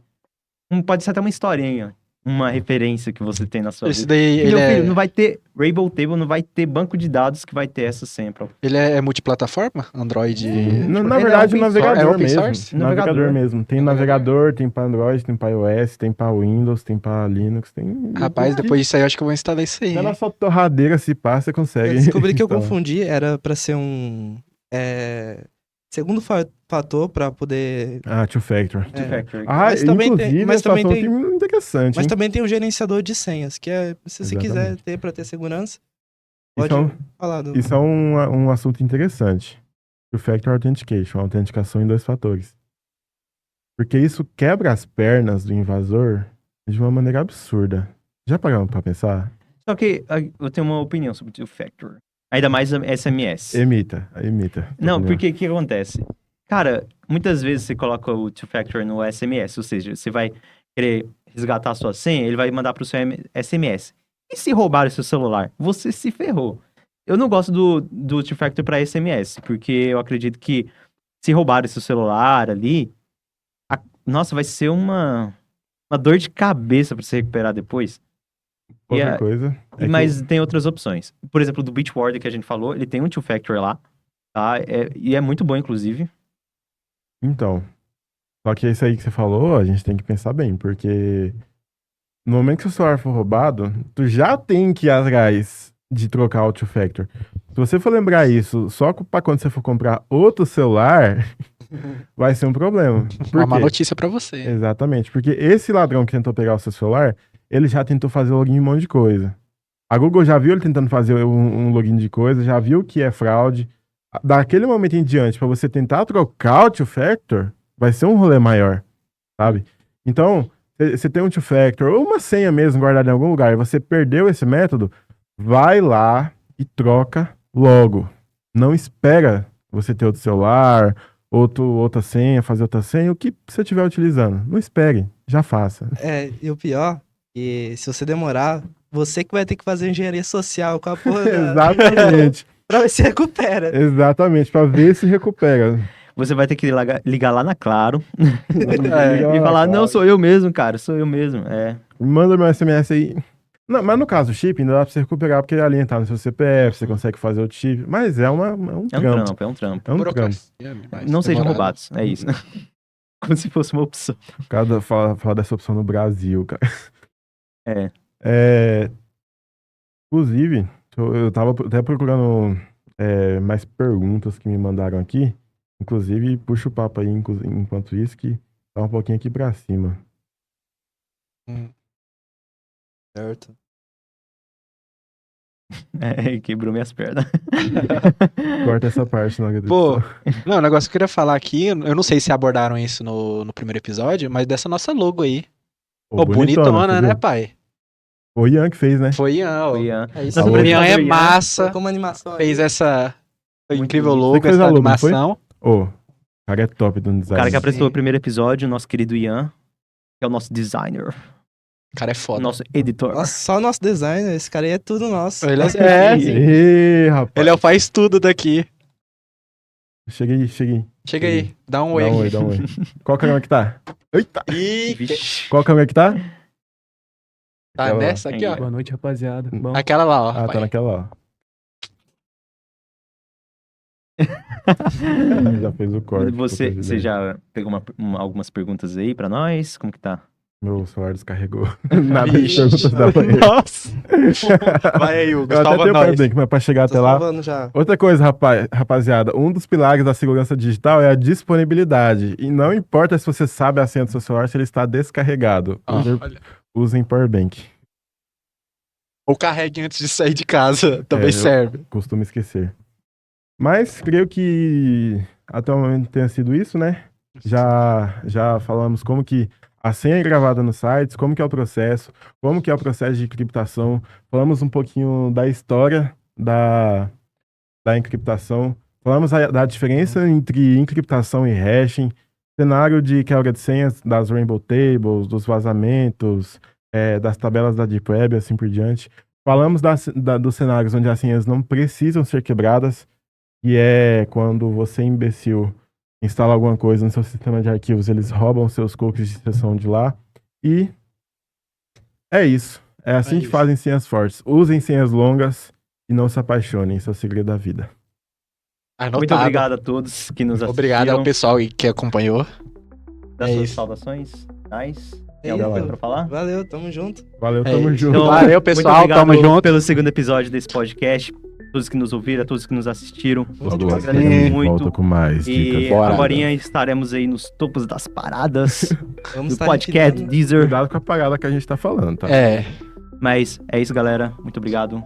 Speaker 1: Pode ser até uma historinha, uma referência que você tem na sua
Speaker 2: Esse
Speaker 1: vida.
Speaker 2: daí,
Speaker 1: Meu
Speaker 2: ele
Speaker 1: filho,
Speaker 2: é,
Speaker 1: não vai ter Rainbow Table, não vai ter banco de dados que vai ter essa senha.
Speaker 2: ele é multiplataforma? Android?
Speaker 3: Na
Speaker 1: Ele é
Speaker 3: verdade, o
Speaker 1: open source.
Speaker 3: navegador
Speaker 2: É open
Speaker 3: mesmo.
Speaker 2: source?
Speaker 3: Navegador mesmo. Tem navegador, tem pra Android, tem pra iOS, tem pra Windows, tem pra Linux, tem...
Speaker 2: Rapaz, depois disso aí eu acho que eu vou instalar isso aí.
Speaker 3: Até na
Speaker 2: hein?
Speaker 3: sua torradeira, se passa, você consegue.
Speaker 4: Eu descobri que eu
Speaker 3: instalar.
Speaker 4: confundi, era pra ser um segundo fator pra poder...
Speaker 3: Ah, Two Factor.
Speaker 1: Two Factor.
Speaker 3: Ah,
Speaker 4: Mas também
Speaker 3: inclusive,
Speaker 4: tem- mas
Speaker 3: esse
Speaker 4: também
Speaker 3: assunto
Speaker 4: tem-
Speaker 3: é interessante,
Speaker 4: Mas
Speaker 3: hein?
Speaker 4: também tem um gerenciador de senhas, que é, se você quiser
Speaker 3: Exatamente.
Speaker 4: ter pra ter segurança,
Speaker 3: Isso
Speaker 4: pode
Speaker 3: é um-
Speaker 4: falar do...
Speaker 3: Isso é um assunto interessante. Two Factor Authentication, autenticação em 2 fatores. Porque isso quebra as pernas do invasor de uma maneira absurda. Já pararam pra pensar?
Speaker 1: Só que eu tenho uma opinião sobre o Two Factor. Ainda mais SMS.
Speaker 3: Imita.
Speaker 1: Não, porque o que acontece? Cara, muitas vezes você coloca o Two Factor no SMS, ou seja, você vai querer resgatar a sua senha, ele vai mandar pro seu SMS. E se roubar o seu celular? Você se ferrou. Eu não gosto do Two Factor para SMS, porque eu acredito que se roubar o seu celular ali, nossa, vai ser uma dor de cabeça para você recuperar depois.
Speaker 3: Outra coisa. É que
Speaker 1: Mas tem outras opções. Por exemplo, do Beachwarder que a gente falou, ele tem um Two Factor lá, tá? E é muito bom, inclusive.
Speaker 3: Então, só que isso aí que você falou, a gente tem que pensar bem, porque no momento que o celular for roubado, tu já tem que ir atrás de trocar o Two Factor. Se você for lembrar isso só pra quando você for comprar outro celular, vai ser um problema. Por
Speaker 2: Uma má
Speaker 3: quê?
Speaker 2: notícia pra você.
Speaker 3: Exatamente, porque esse ladrão que tentou pegar o seu celular, ele já tentou fazer login em um monte de coisa. A Google já viu ele tentando fazer um login de coisa, já viu que é fraude. Daquele momento em diante, pra você tentar trocar o Two Factor, vai ser um rolê maior, sabe? Então, você tem um Two Factor ou uma senha mesmo guardada em algum lugar e você perdeu esse método, vai lá e troca logo. Não espera você ter outro celular, outra senha, fazer outra senha, o que você estiver utilizando. Não espere, já faça.
Speaker 4: E o pior, que se você demorar, você que vai ter que fazer engenharia social com a porra
Speaker 3: Exatamente,
Speaker 4: pra ver se recupera.
Speaker 3: exatamente, pra ver se recupera.
Speaker 1: Você vai ter que ligar lá na Claro
Speaker 3: Liga
Speaker 1: e
Speaker 3: lá,
Speaker 1: falar,
Speaker 3: cara.
Speaker 1: não, sou eu mesmo, cara, sou eu mesmo.
Speaker 3: Manda meu SMS aí. Não, mas no caso, o chip ainda dá pra você recuperar, porque a linha tá no seu CPF, você consegue fazer outro chip. Mas é um
Speaker 1: É um
Speaker 3: trampo.
Speaker 1: trampo, é um trampo.
Speaker 3: É um trampo.
Speaker 2: Burocracia, mais
Speaker 1: Não sejam
Speaker 2: demorado.
Speaker 1: roubados, é isso. Como se fosse uma opção.
Speaker 3: Cada fala dessa opção no Brasil, cara.
Speaker 1: É.
Speaker 3: Inclusive, eu tava até procurando mais perguntas que me mandaram aqui. Inclusive, puxa o papo aí enquanto isso, que tá um pouquinho aqui pra cima.
Speaker 4: Certo.
Speaker 1: Quebrou minhas pernas.
Speaker 3: Corta essa parte, não.
Speaker 2: Pô, não, o negócio que eu queria falar aqui, eu não sei se abordaram isso no primeiro episódio, mas dessa nossa logo aí. Ô, bonitona,
Speaker 3: você
Speaker 2: né,
Speaker 3: viu?
Speaker 2: pai?
Speaker 3: O Ian que fez, né?
Speaker 2: Foi Ian, ó.
Speaker 1: O Ian.
Speaker 4: É isso
Speaker 3: Alô,
Speaker 2: O Ian é
Speaker 1: Ian.
Speaker 2: massa,
Speaker 4: Como animação aí.
Speaker 2: fez essa
Speaker 1: Muito
Speaker 2: incrível
Speaker 1: bonito.
Speaker 3: Você
Speaker 2: logo,
Speaker 3: que fez
Speaker 2: essa
Speaker 3: a logo, não foi?
Speaker 2: animação.
Speaker 3: Ô, o cara é top do
Speaker 1: O
Speaker 3: design.
Speaker 1: cara que apresentou
Speaker 4: Sim.
Speaker 1: o primeiro episódio, nosso querido Ian, que é o nosso designer,
Speaker 2: O cara é foda.
Speaker 1: nosso editor.
Speaker 4: Nossa, só o nosso designer, esse cara aí é tudo nosso.
Speaker 2: Ele
Speaker 3: Ê, rapaz.
Speaker 2: ele é o faz tudo daqui.
Speaker 3: Cheguei.
Speaker 2: Chega aí, dá um
Speaker 3: Dá
Speaker 2: oi
Speaker 3: um oi,
Speaker 2: aqui.
Speaker 3: dá um oi. Qual câmera que tá? Eita!
Speaker 2: Ih,
Speaker 1: Vixe.
Speaker 3: Qual câmera que tá?
Speaker 2: tá
Speaker 3: Aquela lá.
Speaker 2: nessa aqui, ó.
Speaker 5: Boa noite, rapaziada. Bom,
Speaker 2: Aquela lá, ó.
Speaker 3: Ah,
Speaker 2: pai.
Speaker 3: tá naquela, ó. Já fez o corte.
Speaker 1: Você
Speaker 3: trocou de ideia.
Speaker 1: já pegou algumas perguntas aí pra nós? Como que tá?
Speaker 3: Meu celular descarregou. Nada de
Speaker 2: Vixe.
Speaker 3: perguntas da banheira.
Speaker 2: Nossa. Vai aí, Hugo.
Speaker 3: Eu até
Speaker 2: Salva
Speaker 3: tenho
Speaker 2: nós.
Speaker 3: powerbank, mas pra chegar
Speaker 4: Tô
Speaker 3: até lá...
Speaker 4: salvando já.
Speaker 3: Outra coisa, rapaziada, um dos pilares da segurança digital é a disponibilidade. E não importa se você sabe a senha do seu celular, se ele está descarregado.
Speaker 2: Ah,
Speaker 3: Use-
Speaker 2: olha.
Speaker 3: Usem powerbank.
Speaker 2: Ou carregue antes de sair de casa, também
Speaker 3: eu-
Speaker 2: serve.
Speaker 3: Costumo esquecer. Mas creio que até o momento tenha sido isso, né? Já falamos como que a senha é gravada nos sites, como que é o processo, como que é o processo de encriptação. Falamos um pouquinho da história da encriptação. Falamos da diferença entre encriptação e hashing, cenário de quebra de senhas das Rainbow Tables, dos vazamentos, das tabelas da Deep Web, assim por diante. Falamos dos cenários onde as senhas não precisam ser quebradas, que é quando você, imbecil, instala alguma coisa no seu sistema de arquivos, eles roubam seus cookies de sessão de lá. E é isso. É assim
Speaker 2: É
Speaker 3: que
Speaker 2: isso.
Speaker 3: fazem senhas fortes. Usem senhas longas e não se apaixonem. Esse é o segredo da vida.
Speaker 2: Anotado.
Speaker 1: Muito obrigado a todos que nos assistiram.
Speaker 2: Obrigado ao pessoal que acompanhou.
Speaker 1: Das
Speaker 2: É
Speaker 1: suas
Speaker 2: isso.
Speaker 1: saudações. Nice. Tem
Speaker 4: É
Speaker 1: alguma
Speaker 3: isso.
Speaker 1: coisa pra falar?
Speaker 4: Valeu, tamo junto.
Speaker 3: Valeu,
Speaker 2: É
Speaker 3: tamo
Speaker 2: isso.
Speaker 3: junto.
Speaker 1: Então,
Speaker 2: Valeu, pessoal,
Speaker 1: muito obrigado
Speaker 2: tamo junto.
Speaker 1: pelo segundo episódio desse podcast. Todos que nos ouviram, a todos que nos assistiram.
Speaker 3: Logo
Speaker 1: Agradeço
Speaker 3: assim, a gente
Speaker 1: muito.
Speaker 3: volta com mais
Speaker 1: E
Speaker 3: dicas.
Speaker 2: Bora.
Speaker 1: agora estaremos aí nos topos das paradas
Speaker 4: Vamos
Speaker 1: do
Speaker 4: estar
Speaker 1: podcast
Speaker 4: liquidando.
Speaker 1: Deezer.
Speaker 3: Cuidado com a parada que a gente tá falando, tá?
Speaker 2: É.
Speaker 1: Mas é isso, galera. Muito obrigado.